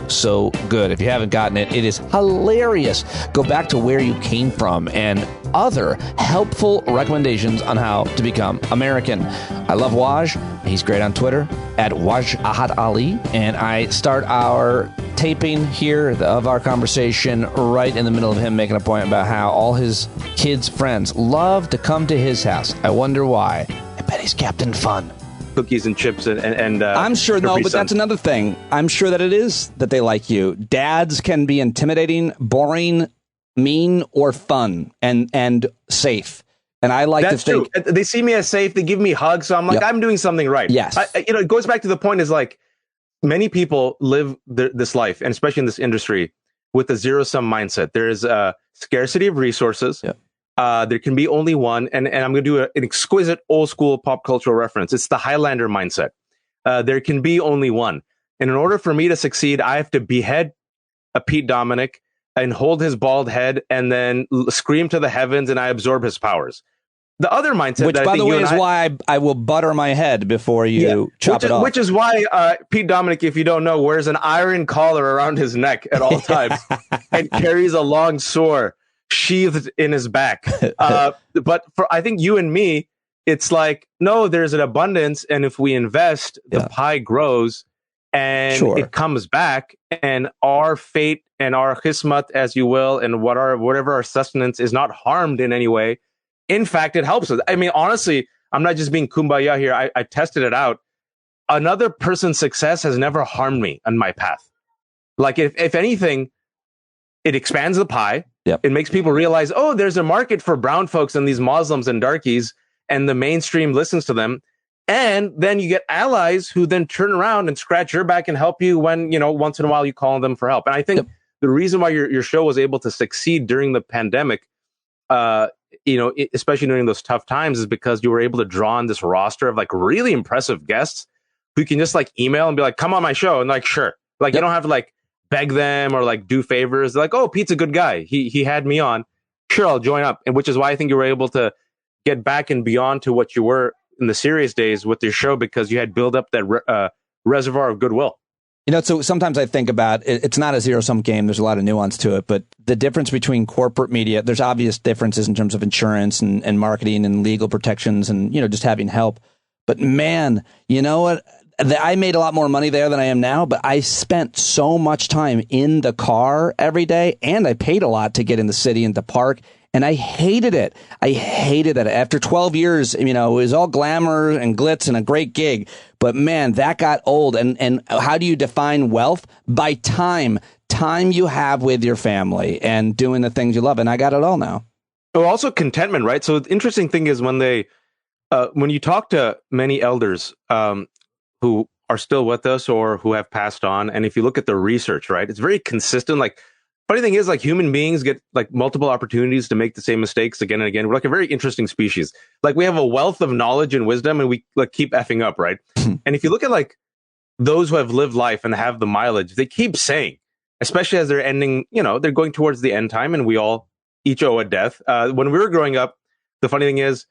good. If you haven't gotten it, it is hilarious. Go back to where you came from and other helpful recommendations on how to become American. I love Waj. He's great on Twitter at Wajahat Ali, and I start our taping here of our conversation right in the middle of him making a point about how all his kids' friends love to come to his house. I wonder why. I bet he's Captain Fun. Cookies and chips and I'm sure, no, but that's another thing. I'm sure that it is that they like you. Dads can be intimidating, boring, mean, or fun and safe. And I like that's to think true. They see me as safe. They give me hugs. So I'm like, I'm doing something right. Yes. It goes back to the point is like many people live this life, and especially in this industry, with a zero-sum mindset. There is a scarcity of resources. Yep. There can be only one. And I'm going to do an exquisite old school pop cultural reference. It's the Highlander mindset. There can be only one. And in order for me to succeed, I have to behead a Pete Dominic and hold his bald head and then scream to the heavens, and I absorb his powers. The other mindset, which, by the way, is why I will butter my head before you chop it off. Which is why Pete Dominic, if you don't know, wears an iron collar around his neck at all times and carries a long sword sheathed in his back. But for I think you and me, it's like, no, there's an abundance, and if we invest, the pie grows, and it comes back, and our fate and our kismat, as you will, and whatever our sustenance is not harmed in any way. In fact, it helps us. I mean, honestly, I'm not just being kumbaya here. I tested it out. Another person's success has never harmed me on my path. Like, if anything, it expands the pie. Yep. It makes people realize, oh, there's a market for brown folks and these Muslims and darkies, and the mainstream listens to them. And then you get allies who then turn around and scratch your back and help you when, once in a while you call them for help. And I think the reason why your show was able to succeed during the pandemic, especially during those tough times, is because you were able to draw on this roster of like really impressive guests who can just like email and be like, come on my show. And like, sure. Like, you don't have to like beg them or like do favors. They're like, oh, Pete's a good guy. He had me on. Sure, I'll join up. And which is why I think you were able to get back and beyond to what you were in the serious days with your show, because you had built up that reservoir of goodwill. So sometimes I think about it, it's not a zero-sum game. There's a lot of nuance to it, but the difference between corporate media, there's obvious differences in terms of insurance and marketing and legal protections and, just having help. But man, you know what? I made a lot more money there than I am now, but I spent so much time in the car every day, and I paid a lot to get in the city and to park. And I hated it. I hated it. After 12 years, it was all glamour and glitz and a great gig. But man, that got old. And how do you define wealth? By time you have with your family and doing the things you love. And I got it all now. Oh, also contentment, right? So the interesting thing is when they when you talk to many elders who are still with us or who have passed on, and if you look at the research, right, it's very consistent. Like, funny thing is, like, human beings get like multiple opportunities to make the same mistakes again and again. We're like a very interesting species. Like, we have a wealth of knowledge and wisdom, and we like keep effing up, right? And if you look at like those who have lived life and have the mileage, they keep saying, especially as they're ending, you know, they're going towards the end time, and we all each owe a death. When we were growing up, the funny thing is,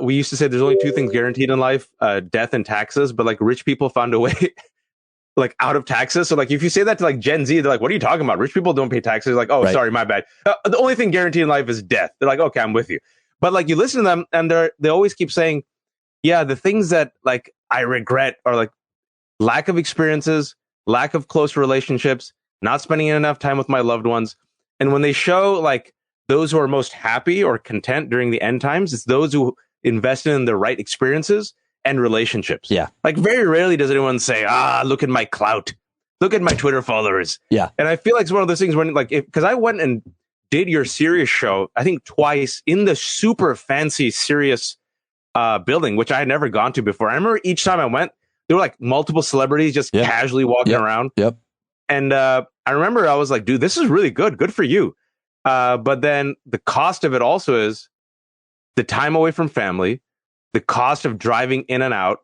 we used to say there's only two things guaranteed in life, death and taxes, but like rich people found a way like out of taxes. So like if you say that to like Gen Z, they're like, what are you talking about? Rich people don't pay taxes. Like, oh, sorry, my bad. The only thing guaranteed in life is death. They're like, okay, I'm with you. But like you listen to them and they always keep saying, yeah, the things that like I regret are like lack of experiences, lack of close relationships, not spending enough time with my loved ones. And when they show like those who are most happy or content during the end times, it's those who invested in the right experiences and relationships. Yeah. Like very rarely does anyone say, look at my clout. Look at my Twitter followers. Yeah. And I feel like it's one of those things when like, because I went and did your Sirius show, I think twice in the super fancy Sirius building, which I had never gone to before. I remember each time I went, there were like multiple celebrities just casually walking around. Yep. And I remember I was like, dude, this is really good. Good for you. But then the cost of it also is the time away from family, the cost of driving in and out,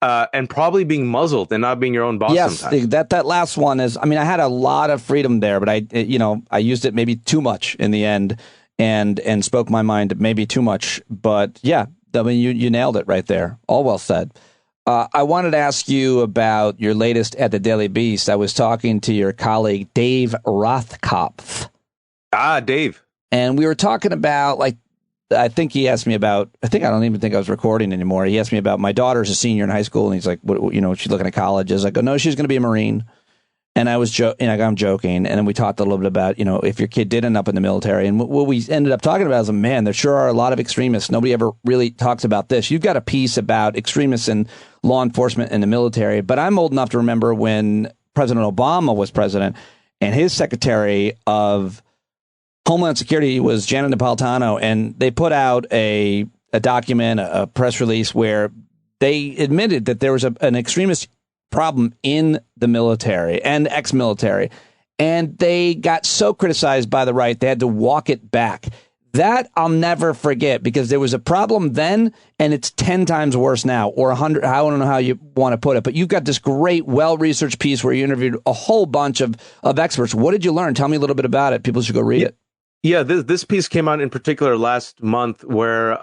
and probably being muzzled and not being your own boss. Yes, sometimes. that last one is, I mean, I had a lot of freedom there, but I used it maybe too much in the end and spoke my mind maybe too much. But yeah, I mean, you nailed it right there. All well said. I wanted to ask you about your latest at the Daily Beast. I was talking to your colleague, Dave Rothkopf. Dave. And we were talking about, like, I think he asked me about, I don't even think I was recording anymore. He asked me about my daughter's a senior in high school. And he's like, what, she's looking at colleges. I go, no, she's going to be a Marine. And I'm joking. And then we talked a little bit about, if your kid did end up in the military. And what we ended up talking about is, man, there sure are a lot of extremists. Nobody ever really talks about this. You've got a piece about extremists in law enforcement and the military. But I'm old enough to remember when President Obama was president and his secretary of Homeland Security was Janet Napolitano, and they put out a document, a press release where they admitted that there was an extremist problem in the military and ex-military, and they got so criticized by the right, they had to walk it back. That I'll never forget, because there was a problem then, and it's 10 times worse now, or 100. I don't know how you want to put it, but you've got this great, well-researched piece where you interviewed a whole bunch of experts. What did you learn? Tell me a little bit about it. People should go read it. Yeah, this piece came out in particular last month where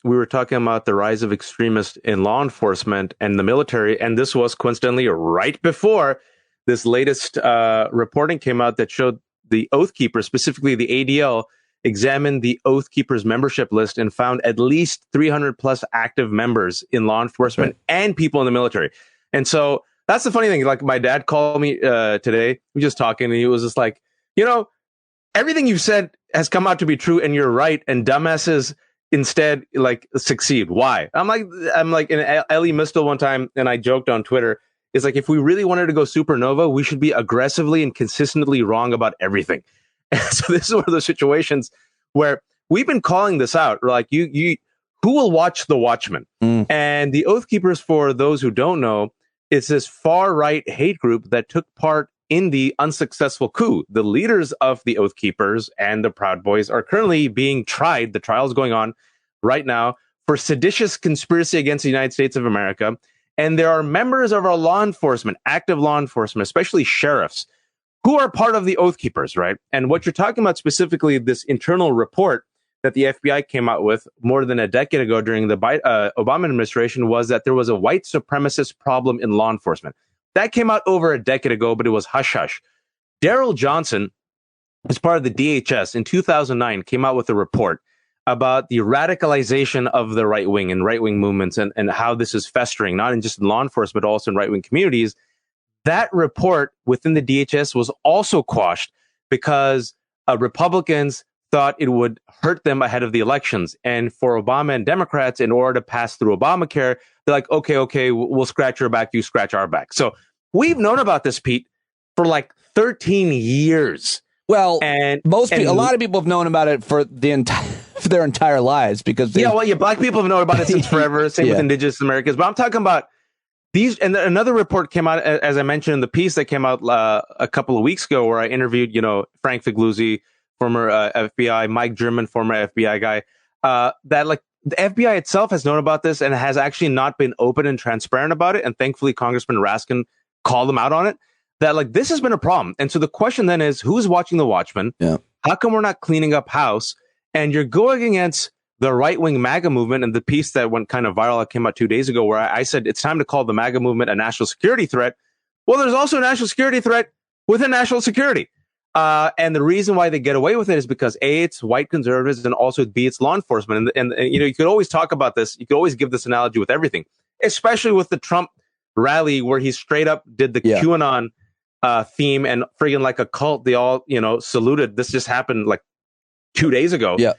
we were talking about the rise of extremists in law enforcement and the military. And this was coincidentally right before this latest reporting came out that showed the Oath Keepers, specifically the ADL, examined the Oath Keepers membership list and found at least 300 plus active members in law enforcement and people in the military. And so that's the funny thing. Like, my dad called me today. We were just talking, and he was just like, everything you've said has come out to be true, and you're right. And dumbasses instead like succeed. Why? I'm like in Ellie Mistel one time, and I joked on Twitter. It's like, if we really wanted to go supernova, we should be aggressively and consistently wrong about everything. And so this is one of those situations where we've been calling this out. We're like, who will watch The Watchmen? And the Oath Keepers, for those who don't know, it's this far right hate group that took part in the unsuccessful coup. The leaders of the Oath Keepers and the Proud Boys are currently being tried. The trial is going on right now for seditious conspiracy against the United States of America. And there are members of our law enforcement, active law enforcement, especially sheriffs, who are part of the Oath Keepers, right? And what you're talking about specifically, this internal report that the FBI came out with more than a decade ago during the Obama administration, was that there was a white supremacist problem in law enforcement. That came out over a decade ago, but it was hush-hush. Daryl Johnson, as part of the DHS in 2009, came out with a report about the radicalization of the right wing and right-wing movements and how this is festering, not in just in law enforcement, but also in right-wing communities. That report within the DHS was also quashed because Republicans thought it would hurt them ahead of the elections. And for Obama and Democrats, in order to pass through Obamacare, they're like, okay, we'll scratch your back, you scratch our back. So we've known about this, Pete, for like 13 years. Well, and a lot of people have known about it for for their entire lives because black people have known about it since forever. Same with indigenous Americans. But I'm talking about these. And another report came out, as I mentioned in the piece that came out a couple of weeks ago, where I interviewed, Frank Figluzzi, former FBI, Mike German, former FBI guy, that like the FBI itself has known about this and has actually not been open and transparent about it. And thankfully, Congressman Raskin called them out on it. That like this has been a problem. And so the question then is, who's watching the Watchmen? Yeah. How come we're not cleaning up house? And you're going against the right-wing MAGA movement. And the piece that went kind of viral, that came out 2 days ago, where I said it's time to call the MAGA movement a national security threat. Well, there's also a national security threat within national security. And the reason why they get away with it is because A, it's white conservatives, and also B, it's law enforcement. And you could always talk about this. You could always give this analogy with everything, especially with the Trump rally where he straight up did the QAnon theme, and friggin' like a cult, they all, saluted. This just happened like 2 days ago. Yeah.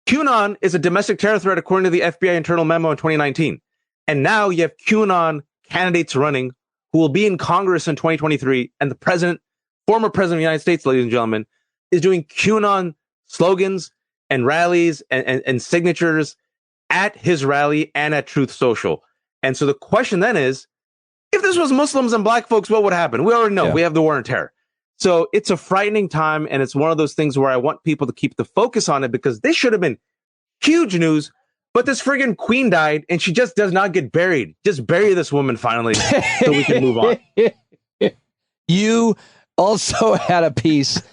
QAnon is a domestic terror threat according to the FBI internal memo in 2019. And now you have QAnon candidates running who will be in Congress in 2023. And the former president of the United States, ladies and gentlemen, is doing QAnon slogans and rallies and signatures at his rally and at Truth Social. And so the question then is, if this was Muslims and black folks, what would happen? We already know. We have the war on terror. So it's a frightening time, and it's one of those things where I want people to keep the focus on it, because this should have been huge news, but this friggin' queen died, and she just does not get buried. Just bury this woman finally so we can move on. You also had a piece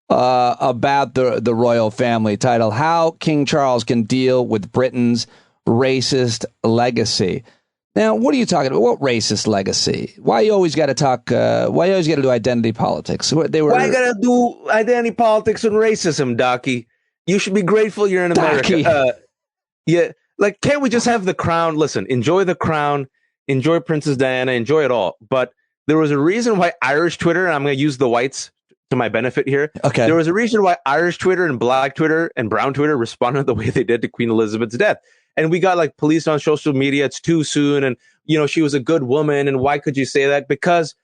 about the royal family titled, How King Charles Can Deal with Britain's Racist Legacy. Now, what are you talking about? What racist legacy? Why you always got to talk? Why you always got to do identity politics? Why you got to do identity politics and racism, Docky? You should be grateful you're in America. Like, can't we just have the crown? Listen, enjoy the crown, enjoy Princess Diana, enjoy it all. But there was a reason why Irish Twitter, and I'm going to use the whites to my benefit here. Okay. There was a reason why Irish Twitter and black Twitter and brown Twitter responded the way they did to Queen Elizabeth's death. And we got like police on social media. It's too soon. And, she was a good woman. And why could you say that? Because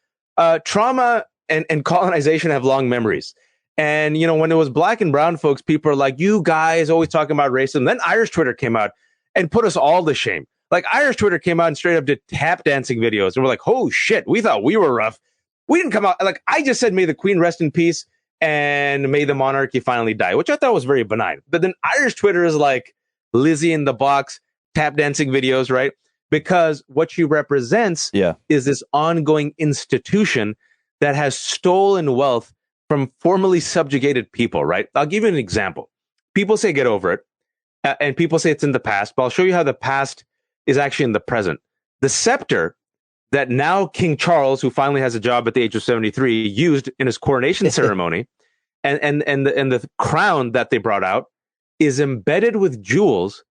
trauma and colonization have long memories. And, when it was black and brown folks, people are like, you guys always talking about racism. Then Irish Twitter came out and put us all to shame. Like Irish Twitter came out and straight up did tap dancing videos. And we're like, oh, shit, we thought we were rough. We didn't come out. Like I just said, may the Queen rest in peace and may the monarchy finally die, which I thought was very benign. But then Irish Twitter is like, Lizzie in the box, tap dancing videos, right? Because what she represents is this ongoing institution that has stolen wealth from formerly subjugated people, right? I'll give you an example. People say get over it, and people say it's in the past, but I'll show you how the past is actually in the present. The scepter that now King Charles, who finally has a job at the age of 73, used in his coronation ceremony, and the crown that they brought out, is embedded with jewels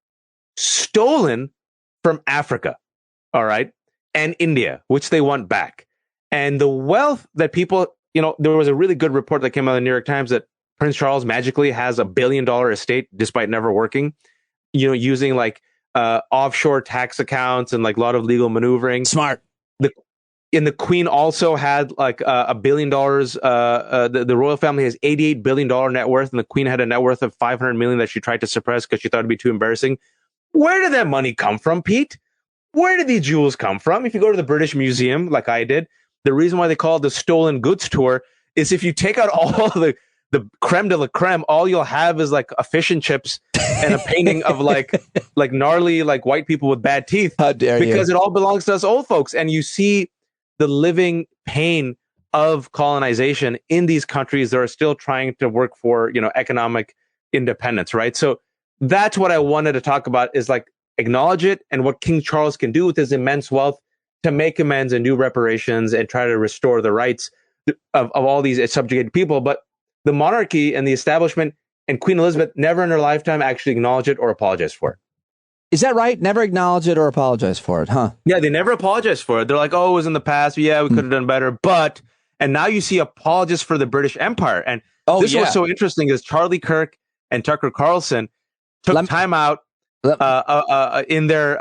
stolen from Africa, all right, and India, which they want back. And the wealth that people, there was a really good report that came out of the New York Times that Prince Charles magically has $1 billion estate despite never working, using like offshore tax accounts and like a lot of legal maneuvering. Smart. The Queen also had like $1 billion. The royal family has $88 billion net worth, and the Queen had a net worth of $500 million that she tried to suppress because she thought it'd be too embarrassing. Where did that money come from, Pete? Where did these jewels come from? If you go to the British Museum, like I did, the reason why they call it the Stolen Goods Tour is if you take out all the creme de la creme, all you'll have is like a fish and chips and a painting of like gnarly like white people with bad teeth. How dare you? Because it all belongs to us old folks, and you see the living pain of colonization in these countries that are still trying to work for, economic independence, right? So that's what I wanted to talk about, is like acknowledge it and what King Charles can do with his immense wealth to make amends and do reparations and try to restore the rights of all these subjugated people. But the monarchy and the establishment and Queen Elizabeth never in her lifetime actually acknowledge it or apologize for it. Is that right? Never acknowledge it or apologize for it, huh? Yeah, they never apologize for it. They're like, oh, it was in the past. Yeah, we could have done better. And now you see apologists for the British Empire. And this was so interesting is Charlie Kirk and Tucker Carlson took time out in their,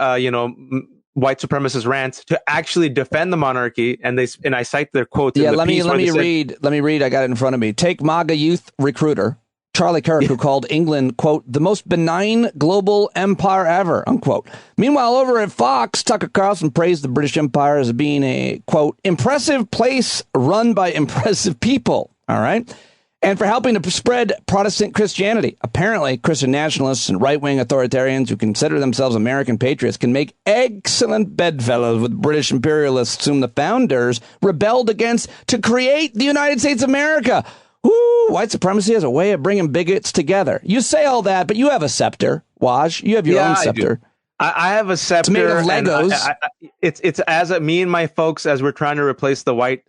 white supremacist rants to actually defend the monarchy, and I cite their quotes. Yeah, in the let piece me read. Let me read. I got it in front of me. Take MAGA youth recruiter Charlie Kirk, who called England, quote, the most benign global empire ever, unquote. Meanwhile, over at Fox, Tucker Carlson praised the British Empire as being a, quote, impressive place run by impressive people. All right. And for helping to spread Protestant Christianity. Apparently, Christian nationalists and right-wing authoritarians who consider themselves American patriots can make excellent bedfellows with British imperialists whom the founders rebelled against to create the United States of America. Woo, white supremacy has a way of bringing bigots together. You say all that, but you have a scepter, Waj. You have your own scepter. I have a scepter. It's made of Legos. It's as me and my folks, as we're trying to replace the white.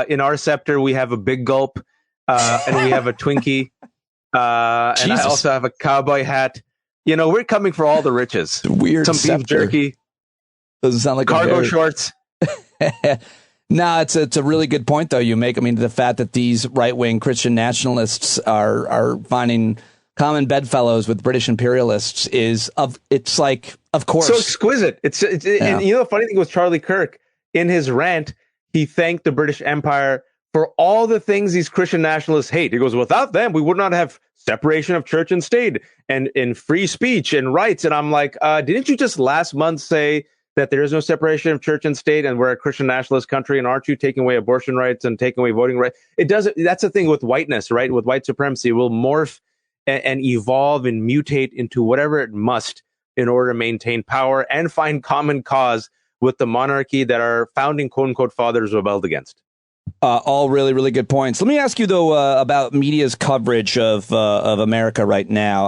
In our scepter, we have a big gulp, and we have a Twinkie, and I also have a cowboy hat. You know, we're coming for all the riches. Weird Some scepter. beef jerky. Doesn't sound like cargo shorts. No, it's a really good point, though, you make. I mean, the fact that these right-wing Christian nationalists are finding common bedfellows with British imperialists it's like, of course. So exquisite. And you know, the funny thing with Charlie Kirk, in his rant, he thanked the British Empire for all the things these Christian nationalists hate. He goes, without them, we would not have separation of church and state and free speech and rights. And I'm like, didn't you just last month say that there is no separation of church and state, and we're a Christian nationalist country, and aren't you taking away abortion rights and taking away voting rights? It doesn't. That's the thing with whiteness, right? With white supremacy, it will morph and evolve and mutate into whatever it must in order to maintain power and find common cause with the monarchy that our founding quote unquote fathers rebelled against. All really, really good points. Let me ask you, though, about media's coverage of America right now.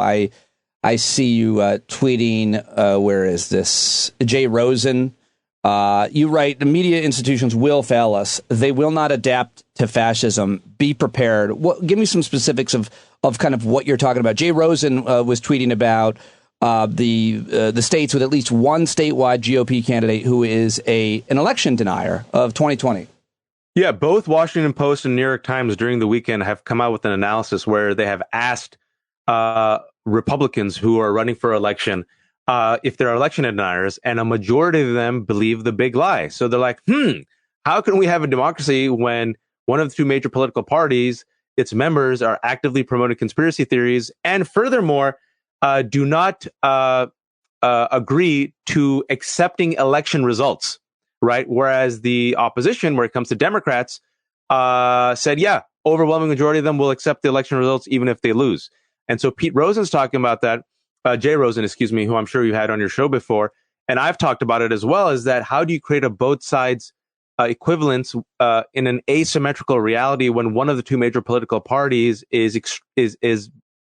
I see you tweeting, where is this? Jay Rosen. You write, the media institutions will fail us. They will not adapt to fascism. Be prepared. Give me some specifics of kind of what you're talking about. Jay Rosen was tweeting about the states with at least one statewide GOP candidate who is an election denier of 2020. Yeah, both Washington Post and New York Times during the weekend have come out with an analysis where they have asked Republicans who are running for election if they're election deniers, and a majority of them believe the big lie. So they're like, how can we have a democracy when one of the two major political parties, its members, are actively promoting conspiracy theories, and furthermore, do not agree to accepting election results, right? Whereas the opposition, where it comes to Democrats, said, yeah, overwhelming majority of them will accept the election results even if they lose. And so Pete Rosen's talking about that, Jay Rosen, excuse me, who I'm sure you had on your show before, and I've talked about it as well, is that how do you create a both sides equivalence in an asymmetrical reality when one of the two major political parties is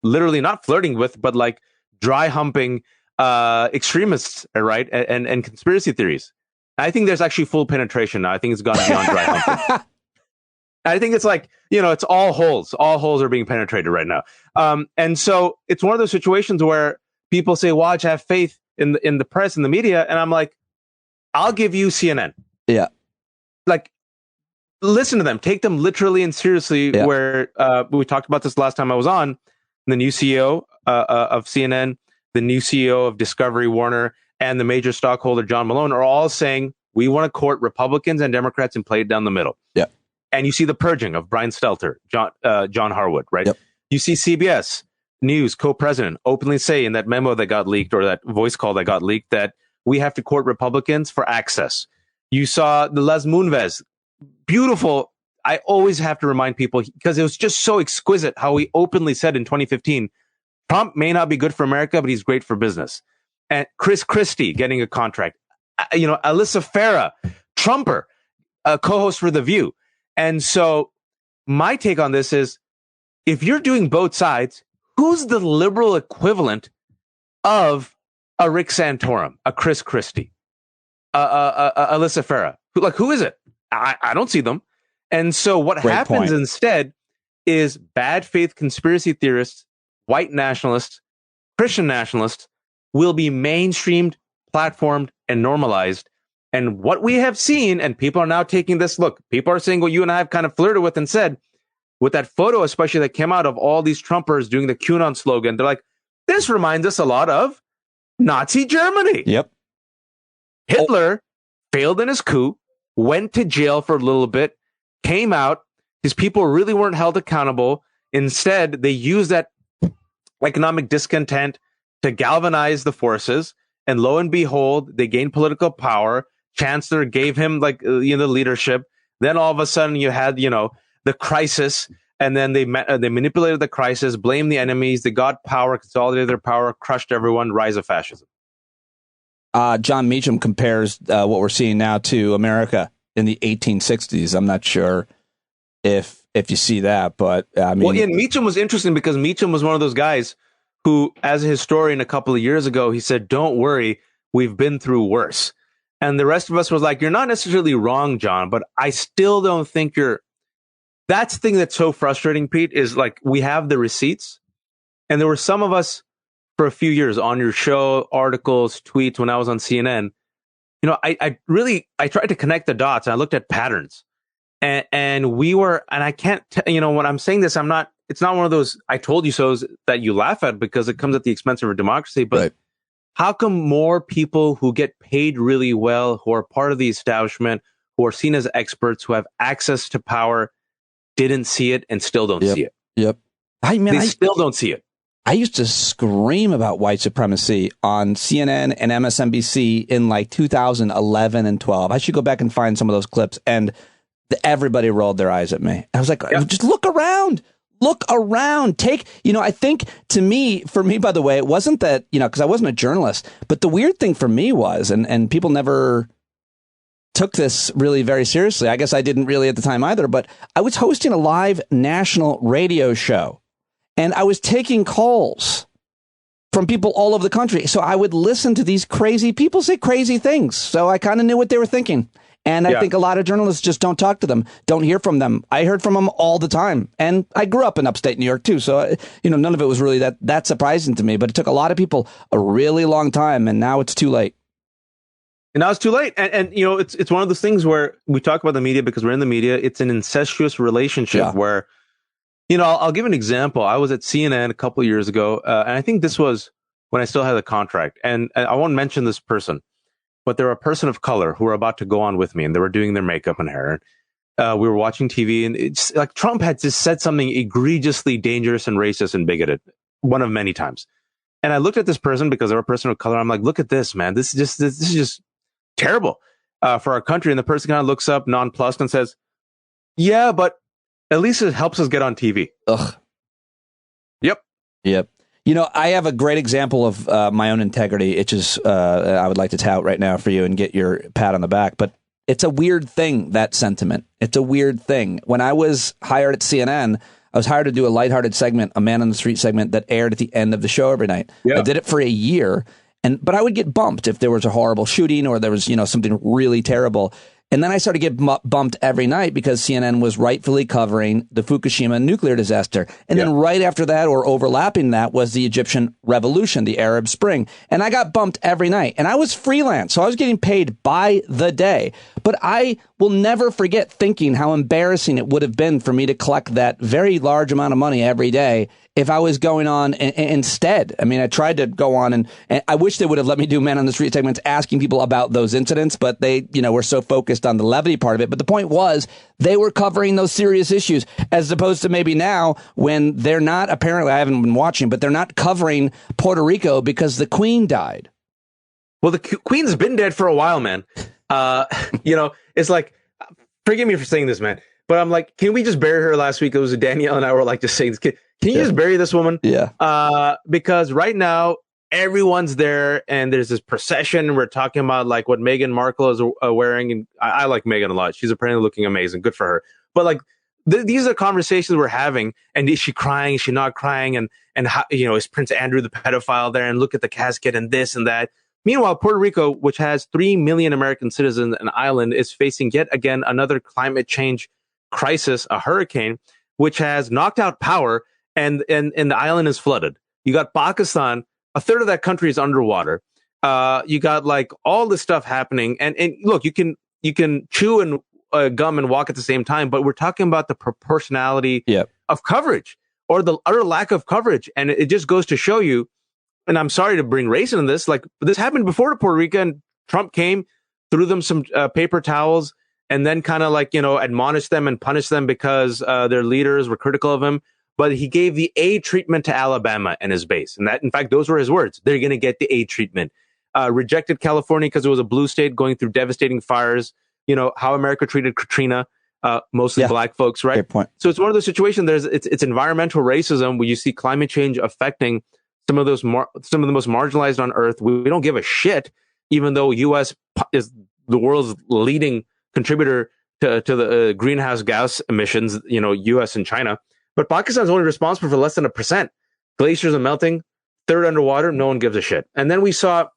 literally not flirting with, but like dry humping extremists, right, and conspiracy theories. I think there's actually full penetration now. I think it's gone beyond dry humping. I think it's like, you know, it's all holes. All holes are being penetrated right now. And so it's one of those situations where people say, watch, have faith in the press and the media. And I'm like, I'll give you CNN. Yeah. Like, listen to them. Take them literally and seriously. Yeah. Where we talked about this last time I was on. The new CEO of CNN, the new CEO of Discovery Warner, and the major stockholder, John Malone, are all saying, we want to court Republicans and Democrats and play it down the middle. Yeah. And you see the purging of Brian Stelter, John Harwood, right? Yep. You see CBS News co-president openly say in that memo that got leaked, or that voice call that got leaked, that we have to court Republicans for access. You saw the Les Moonves, beautiful. I always have to remind people, because it was just so exquisite how he openly said in 2015, Trump may not be good for America, but he's great for business. And Chris Christie getting a contract. Alyssa Farah, Trumper, a co-host for The View. And so my take on this is, if you're doing both sides, who's the liberal equivalent of a Rick Santorum, a Chris Christie, Alyssa Farah? Who is it? I don't see them. And so what happens instead is bad faith conspiracy theorists, white nationalists, Christian nationalists will be mainstreamed, platformed, and normalized. And what we have seen, and people are now taking this look, people are saying what you and I have kind of flirted with and said, with that photo, especially that came out of all these Trumpers doing the QAnon slogan, they're like, this reminds us a lot of Nazi Germany. Yep. Hitler failed in his coup, went to jail for a little bit, came out. His people really weren't held accountable. Instead, they used that economic discontent to galvanize the forces. And lo and behold, they gained political power. Chancellor gave him leadership. Then all of a sudden you had, the crisis. And then they manipulated the crisis, blamed the enemies. They got power, consolidated their power, crushed everyone, rise of fascism. John Meacham compares what we're seeing now to America in the 1860s. I'm not sure if you see that, but I mean... Well, Meacham was interesting because Meacham was one of those guys who, as a historian a couple of years ago, he said, don't worry, we've been through worse. And the rest of us was like, you're not necessarily wrong, John, but I still don't think you're... That's the thing that's so frustrating, Pete, is like we have the receipts. And there were some of us for a few years on your show, articles, tweets, when I was on CNN. I tried to connect the dots and I looked at patterns. And we were, and I can't, when I'm saying this, it's not one of those I told you so's that you laugh at because it comes at the expense of our democracy. But right. How come more people who get paid really well, who are part of the establishment, who are seen as experts, who have access to power, didn't see it and still don't see it? Yep. They still don't see it. I used to scream about white supremacy on CNN and MSNBC in like 2011 and 12. I should go back and find some of those clips. And everybody rolled their eyes at me. I was like, just look around. Look around. I think for me, by the way, it wasn't that, because I wasn't a journalist. But the weird thing for me was, and people never took this really very seriously. I guess I didn't really at the time either. But I was hosting a live national radio show. And I was taking calls from people all over the country. So I would listen to these crazy people say crazy ththings. So I kind of knew what they were thinking. And I think a lot of journalists just don't talk to them, don't hear from them. I heard from them all the time. And I grew up in upstate New York, too. So, none of it was really that surprising to me. But it took a lot of people a really long time. And now it's too late. And now it's too late. And it's one of those things where we talk about the media because we're in the media. It's an incestuous relationship where, I'll give an example. I was at CNN a couple of years ago, and I think this was when I still had the contract. And I won't mention this person, but they're a person of color who were about to go on with me, and they were doing their makeup and hair. We were watching TV, and it's like Trump had just said something egregiously dangerous and racist and bigoted, one of many times. And I looked at this person because they're a person of color. I'm like, look at this, man. This is just terrible for our country. And the person kind of looks up nonplussed and says, yeah, but at least it helps us get on TV. Ugh. Yep. I have a great example of my own integrity. It's just I would like to tout right now for you and get your pat on the back. But it's a weird thing, that sentiment. It's a weird thing. When I was hired at CNN, I was hired to do a lighthearted segment, a man on the street segment that aired at the end of the show every night. Yeah. I did it for a year. But I would get bumped if there was a horrible shooting or there was, something really terrible. And then I started to get bumped every night because CNN was rightfully covering the Fukushima nuclear disaster. And then right after that, or overlapping that, was the Egyptian revolution, the Arab Spring. And I got bumped every night. And I was freelance, so I was getting paid by the day. But I will never forget thinking how embarrassing it would have been for me to collect that very large amount of money every day if I was going on instead. I mean, I tried to go on and I wish they would have let me do Man on the Street segments asking people about those incidents, but they, were so focused on the levity part of it. But the point was they were covering those serious issues as opposed to maybe now when they're not, apparently I haven't been watching, but they're not covering Puerto Rico because the Queen died. Well, the Queen's been dead for a while, man. It's like, forgive me for saying this, man, but I'm like, can we just bury her last week? It was Danielle and I were like, just saying this. Can you just bury this woman? Yeah. Because right now everyone's there and there's this procession. We're talking about like what Meghan Markle is wearing. And I like Meghan a lot. She's apparently looking amazing. Good for her. But like these are conversations we're having. And is she crying? Is she not crying? And how, is Prince Andrew the pedophile there? And look at the casket and this and that. Meanwhile, Puerto Rico, which has 3 million American citizens, an island, is facing yet again another climate change crisis, a hurricane, which has knocked out power. And the island is flooded. You got Pakistan, a third of that country is underwater. You got like all this stuff happening. And look, you can chew and gum and walk at the same time, but we're talking about the proportionality of coverage or the utter lack of coverage. And it just goes to show you, and I'm sorry to bring race into this, like this happened before to Puerto Rico and Trump came, threw them some paper towels, and then kind of like, admonished them and punished them because their leaders were critical of him. But he gave the A treatment to Alabama and his base. And that, in fact, those were his words. They're going to get the A treatment. Rejected California because it was a blue state going through devastating fires. How America treated Katrina, mostly black folks, right? Great point. So it's one of those situations. It's environmental racism where you see climate change affecting some of the most marginalized on earth. We don't give a shit, even though U.S. is the world's leading contributor to the greenhouse gas emissions, U.S. and China. But Pakistan's only responsible for less than 1%. Glaciers are melting, third underwater, no one gives a shit. And then we saw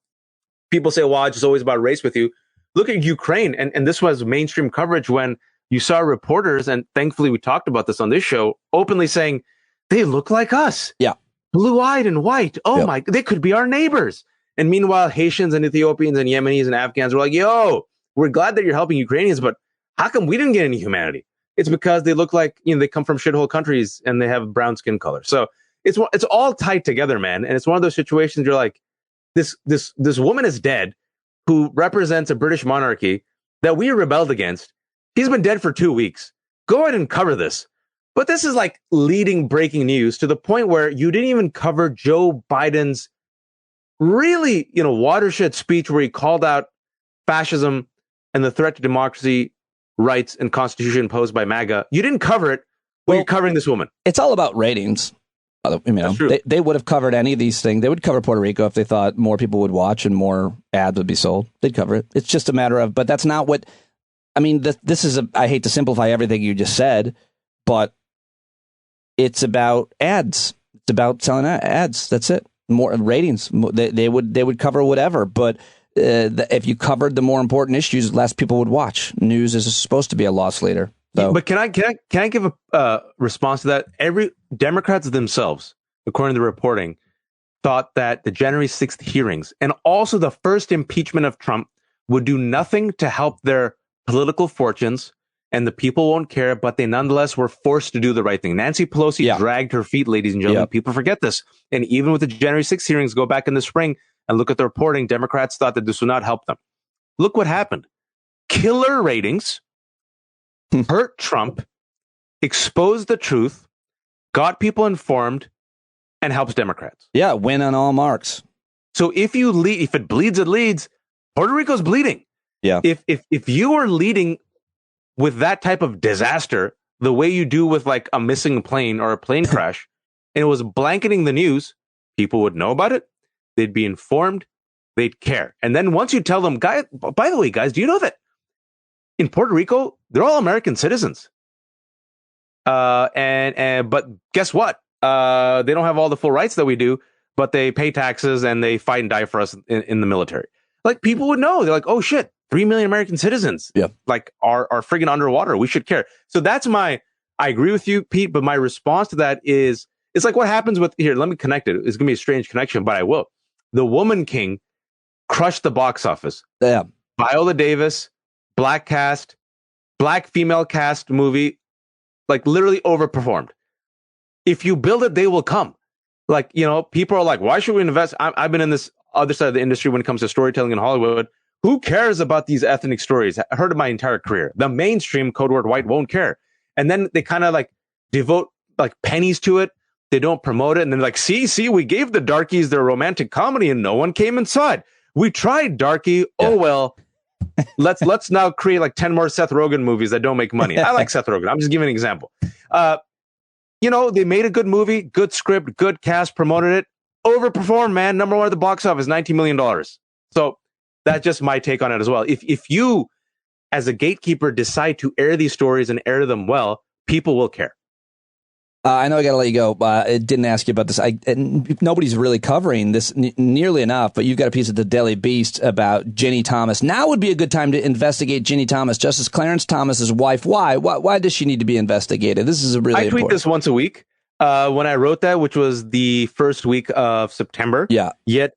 people say, well, it's just always about race with you. Look at Ukraine. And this was mainstream coverage when you saw reporters, and thankfully we talked about this on this show, openly saying, they look like us. Yeah. Blue-eyed and white. Oh my, they could be our neighbors. And meanwhile, Haitians and Ethiopians and Yemenis and Afghans were like, yo, we're glad that you're helping Ukrainians, but how come we didn't get any humanity? It's because they look like, they come from shithole countries and they have brown skin color. So it's all tied together, man. And it's one of those situations you're like, this woman is dead who represents a British monarchy that we rebelled against. He's been dead for 2 weeks. Go ahead and cover this. But this is like leading breaking news to the point where you didn't even cover Joe Biden's really, watershed speech where he called out fascism and the threat to democracy, rights, and constitution posed by MAGA. You didn't cover it when you're covering this woman. It's all about ratings. They would have covered any of these things. They would cover Puerto Rico if they thought more people would watch and more ads would be sold. They'd cover it. It's just a matter of, but that's not what, this is I hate to simplify everything you just said, but it's about ads. It's about selling ads. That's it. More ratings. They would cover whatever, but if you covered the more important issues, less people would watch. News is supposed to be a loss leader. So. But can I give a response to that? Every Democrats themselves, according to the reporting, thought that the January 6th hearings and also the first impeachment of Trump would do nothing to help their political fortunes, and the people won't care, but they nonetheless were forced to do the right thing. Nancy Pelosi dragged her feet, ladies and gentlemen. People forget this. And even with the January 6th hearings, go back in the spring and look at the reporting, Democrats thought that this would not help them. Look what happened. Killer ratings, hurt Trump, exposed the truth, got people informed, and helps Democrats. Yeah, win on all marks. So if it bleeds, it leads. Puerto Rico's bleeding. Yeah. If you are leading with that type of disaster, the way you do with like a missing plane or a plane crash, and it was blanketing the news, people would know about it. They'd be informed. They'd care. And then once you tell them, by the way, guys, do you know that in Puerto Rico, they're all American citizens? But guess what? They don't have all the full rights that we do, but they pay taxes and they fight and die for us in the military. Like, people would know. They're like, oh shit, 3 million American citizens like are friggin' underwater. We should care. So that's I agree with you, Pete, but my response to that is, it's like what happens with, here, let me connect it. It's going to be a strange connection, but I will. The Woman King crushed the box office. Yeah. Viola Davis, black female cast movie, like literally overperformed. If you build it, they will come. Like, people are like, why should we invest? I've been in this other side of the industry when it comes to storytelling in Hollywood. Who cares about these ethnic stories? I heard it my entire career. The mainstream, code word white, won't care. And then they kind of like devote like pennies to it. They don't promote it. And then like, see, we gave the darkies their romantic comedy and no one came and saw it. We tried, darky. Yeah. Oh, well, let's now create like 10 more Seth Rogen movies that don't make money. I like Seth Rogen. I'm just giving an example. They made a good movie, good script, good cast, promoted it, overperformed, man. Number one at the box office, $19 million. So that's just my take on it as well. If you, as a gatekeeper, decide to air these stories and air them well, people will care. I know I got to let you go. I didn't ask you about this. Nobody's really covering this nearly enough, but you've got a piece of the Daily Beast about Ginny Thomas. Now would be a good time to investigate Ginny Thomas, Justice Clarence Thomas's wife. Why does she need to be investigated? This is really important. I tweet this once a week. When I wrote that, which was the first week of September. Yeah. Yet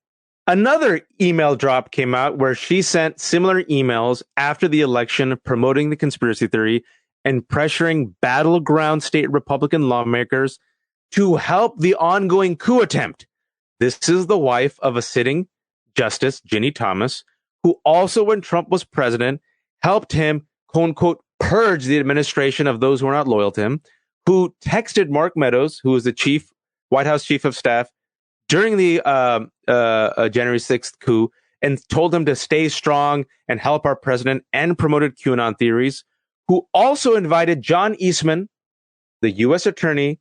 another email drop came out where she sent similar emails after the election promoting the conspiracy theory and pressuring battleground state Republican lawmakers to help the ongoing coup attempt. This is the wife of a sitting justice, Ginny Thomas, who also, when Trump was president, helped him, quote unquote, purge the administration of those who were not loyal to him, who texted Mark Meadows, who was the White House chief of staff, during the January 6th coup, and told him to stay strong and help our president, and promoted QAnon theories, who also invited John Eastman, the U.S. attorney,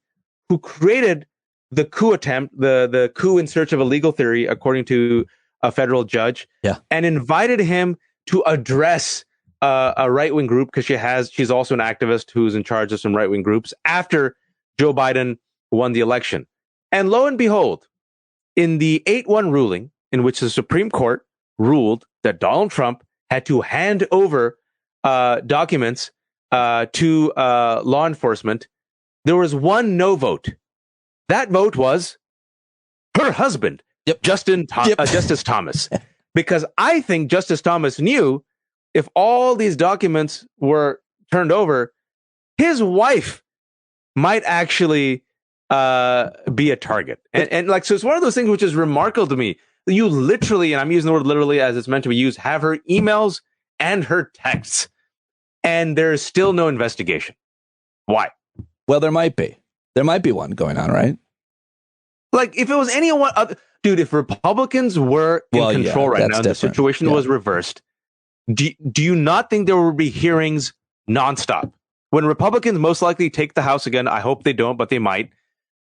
who created the coup attempt, the coup in search of a legal theory, according to a federal judge, and invited him to address a right-wing group, because she's also an activist who's in charge of some right-wing groups, after Joe Biden won the election. And lo and behold, in the 8-1 ruling, in which the Supreme Court ruled that Donald Trump had to hand over documents to law enforcement, there was one no vote. That vote was her husband, Justice Thomas. Because I think Justice Thomas knew if all these documents were turned over, his wife might actually be a target. And like, so it's one of those things which is remarkable to me. You literally, and I'm using the word literally as it's meant to be used, have her emails and her texts, and there is still no investigation. Why? Well, there might be. There might be one going on, right? Like, if it was anyone other, dude, if Republicans were in control right now, and the situation was reversed, do you not think there would be hearings nonstop? When Republicans most likely take the House again, I hope they don't, but they might.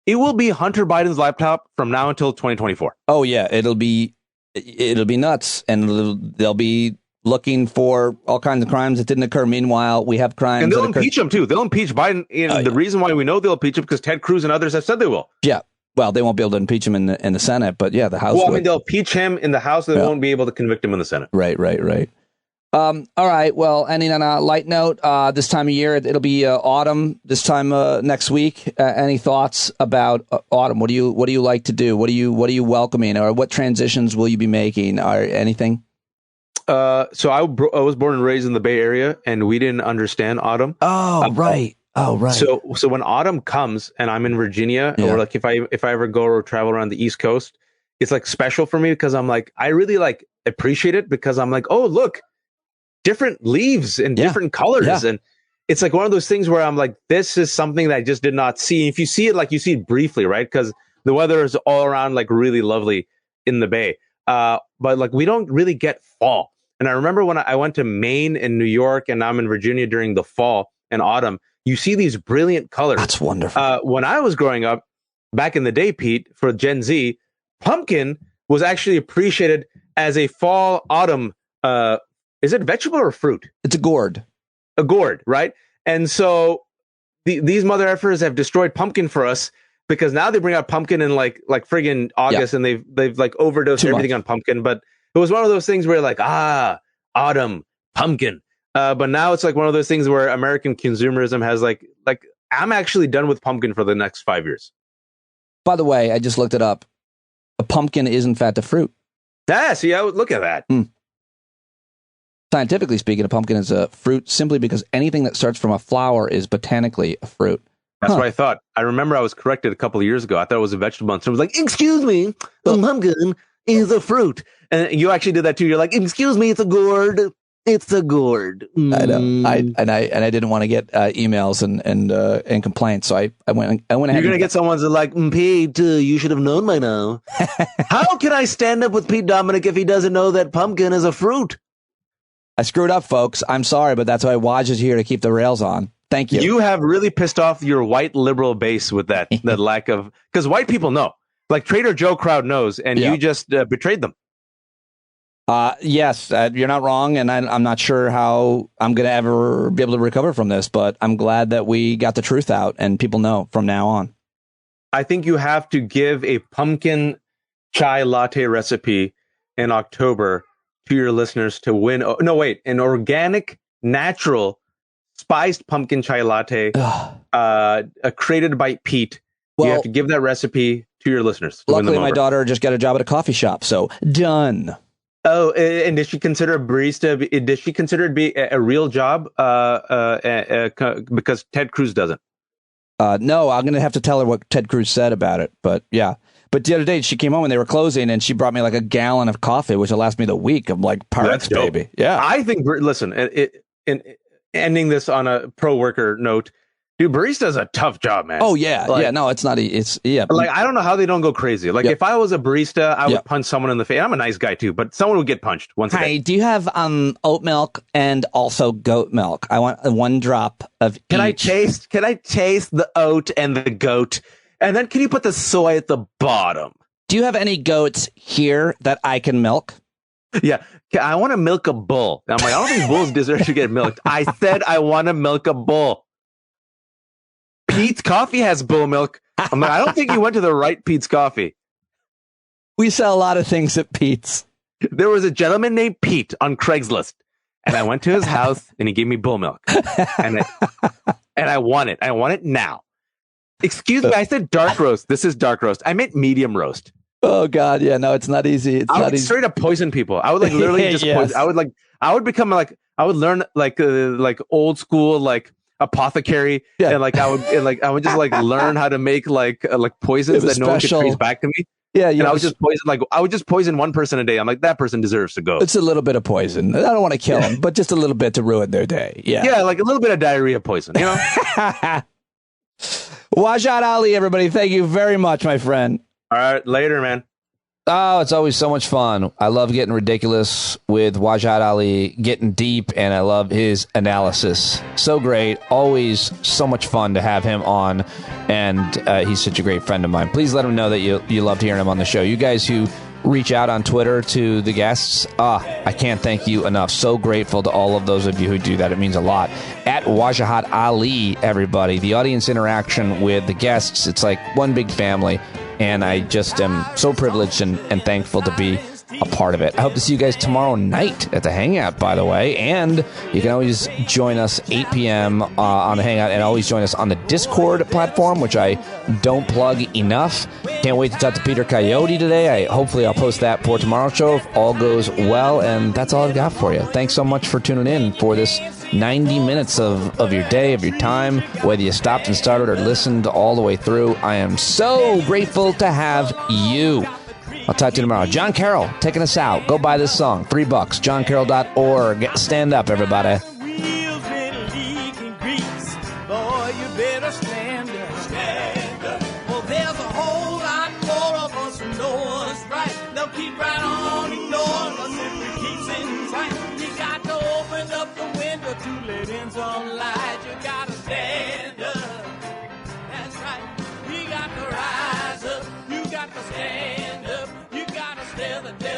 It will be Hunter Biden's laptop from now until 2024. Oh yeah, it'll be nuts, and they'll be looking for all kinds of crimes that didn't occur. Meanwhile, we have crimes, and they'll impeach him too. They'll impeach Biden. The reason why we know they'll impeach him because Ted Cruz and others have said they will. Yeah. Well, they won't be able to impeach him in the Senate, but yeah, the House. Well, I mean, they'll impeach him in the House. They won't be able to convict him in the Senate. Right. All right. Well, ending on a light note, this time of year, it'll be autumn this time next week. Any thoughts about autumn? What do you like to do? What are you welcoming, or what transitions will you be making, or anything? So I was born and raised in the Bay Area, and we didn't understand autumn. Oh, right. So when autumn comes, and I'm in Virginia, or like if I ever go or travel around the East Coast, it's like special for me because I'm like, I really like appreciate it because I'm like, oh, look, different leaves and different colors. And it's like one of those things where I'm like, this is something that I just did not see. If you see it, like you see it briefly, right? Because the weather is all around like really lovely in the Bay. But like we don't really get fall. And I remember when I went to Maine and New York, and I'm in Virginia during the fall and autumn, you see these brilliant colors. That's wonderful. When I was growing up back in the day, Pete, for Gen Z, pumpkin was actually appreciated as a fall autumn. Is it vegetable or fruit? It's a gourd. A gourd, right? And so these mother effers have destroyed pumpkin for us because now they bring out pumpkin in like friggin' August, and they've like overdosed everything on pumpkin. But it was one of those things where like, autumn, pumpkin. But now it's like one of those things where American consumerism has like I'm actually done with pumpkin for the next 5 years. By the way, I just looked it up. A pumpkin is in fact a fruit. Yeah, see, look at that. Scientifically speaking, a pumpkin is a fruit simply because anything that starts from a flower is botanically a fruit. That's what I thought. I remember I was corrected a couple of years ago. I thought it was a vegetable, and someone was like, "Excuse me, a pumpkin is a fruit." And you actually did that too. You're like, "Excuse me, it's a gourd. It's a gourd." I know. I didn't want to get emails and complaints, so I went ahead. You're gonna get someone's like, "Pete, you should have known by now." How can I stand up with Pete Dominic if he doesn't know that pumpkin is a fruit? I screwed up, folks. I'm sorry, but that's why Waj is here to keep the rails on. Thank you. You have really pissed off your white liberal base with that lack of, because white people know, like Trader Joe crowd knows, and you just betrayed them. Yes, you're not wrong, and I'm not sure how I'm going to ever be able to recover from this, but I'm glad that we got the truth out and people know from now on. I think you have to give a pumpkin chai latte recipe in October to your listeners to win. Oh, no, wait, an organic, natural, spiced pumpkin chai latte created by Pete. You have to give that recipe to your listeners. Luckily, my daughter just got a job at a coffee shop, so done. Oh, and did she consider a barista? Did she consider it be a real job? Because Ted Cruz doesn't. No, I'm going to have to tell her what Ted Cruz said about it. But yeah, But the other day she came home and they were closing, and she brought me like a gallon of coffee, which will last me the week. I'm like, Parks, baby. Yeah. I think, listen, in ending this on a pro worker note, dude, barista's a tough job, man. Oh, yeah. Like, no, it's not. Like, I don't know how they don't go crazy. Like, if I was a barista, I would punch someone in the face. I'm a nice guy, too, but someone would get punched once a day. Do you have oat milk and also goat milk? I want 1 drop of each. Can I taste the oat and the goat? And then can you put the soy at the bottom? Do you have any goats here that I can milk? Yeah. I want to milk a bull. And I'm like, I don't think bulls deserve to get milked. I said I want to milk a bull. Pete's Coffee has bull milk. I'm like, I don't think you went to the right Pete's Coffee. We sell a lot of things at Pete's. There was a gentleman named Pete on Craigslist, and I went to his house, and he gave me bull milk. And I want it. I want it now. Excuse me, I said dark roast. This is dark roast. I meant medium roast. Oh God, yeah, no, it's not easy. I would straight up poison people. I would like literally just poison. I would become like, I would learn like old school like apothecary, and like I would just like learn how to make like poisons that no one could trace back to me. Yeah, and I would just poison one person a day. I'm like, that person deserves to go. It's a little bit of poison. I don't want to kill them, but just a little bit to ruin their day. Yeah, like a little bit of diarrhea poison, you know. Wajahat Ali, everybody, thank you very much, my friend. All right, later, man. Oh, it's always so much fun. I love getting ridiculous with Wajahat Ali, getting deep, and I love his analysis. So great. Always so much fun to have him on, and he's such a great friend of mine. Please let him know that you loved hearing him on the show. You guys who reach out on Twitter to the guests, I can't thank you enough. So grateful to all of those of you who do that. It means a lot. At Wajahat Ali, everybody, the audience interaction with the guests, it's like one big family. And I just am so privileged and thankful to be a part of it. I hope to see you guys tomorrow night at the Hangout, by the way. And you can always join us 8 p.m. On the Hangout, and always join us on the Discord platform, which I don't plug enough. Can't wait to talk to Peter Coyote today. Hopefully I'll post that for tomorrow's show if all goes well. And that's all I've got for you. Thanks so much for tuning in for this 90 minutes of your day, of your time, whether you stopped and started or listened all the way through. I am so grateful to have you. I'll talk to you tomorrow. John Carroll taking us out. Go buy this song. $3. JohnCarroll.org. Stand up, everybody. Sunlight, you gotta stand up. That's right. We got to rise up. You got to stand up. You gotta stare the devil.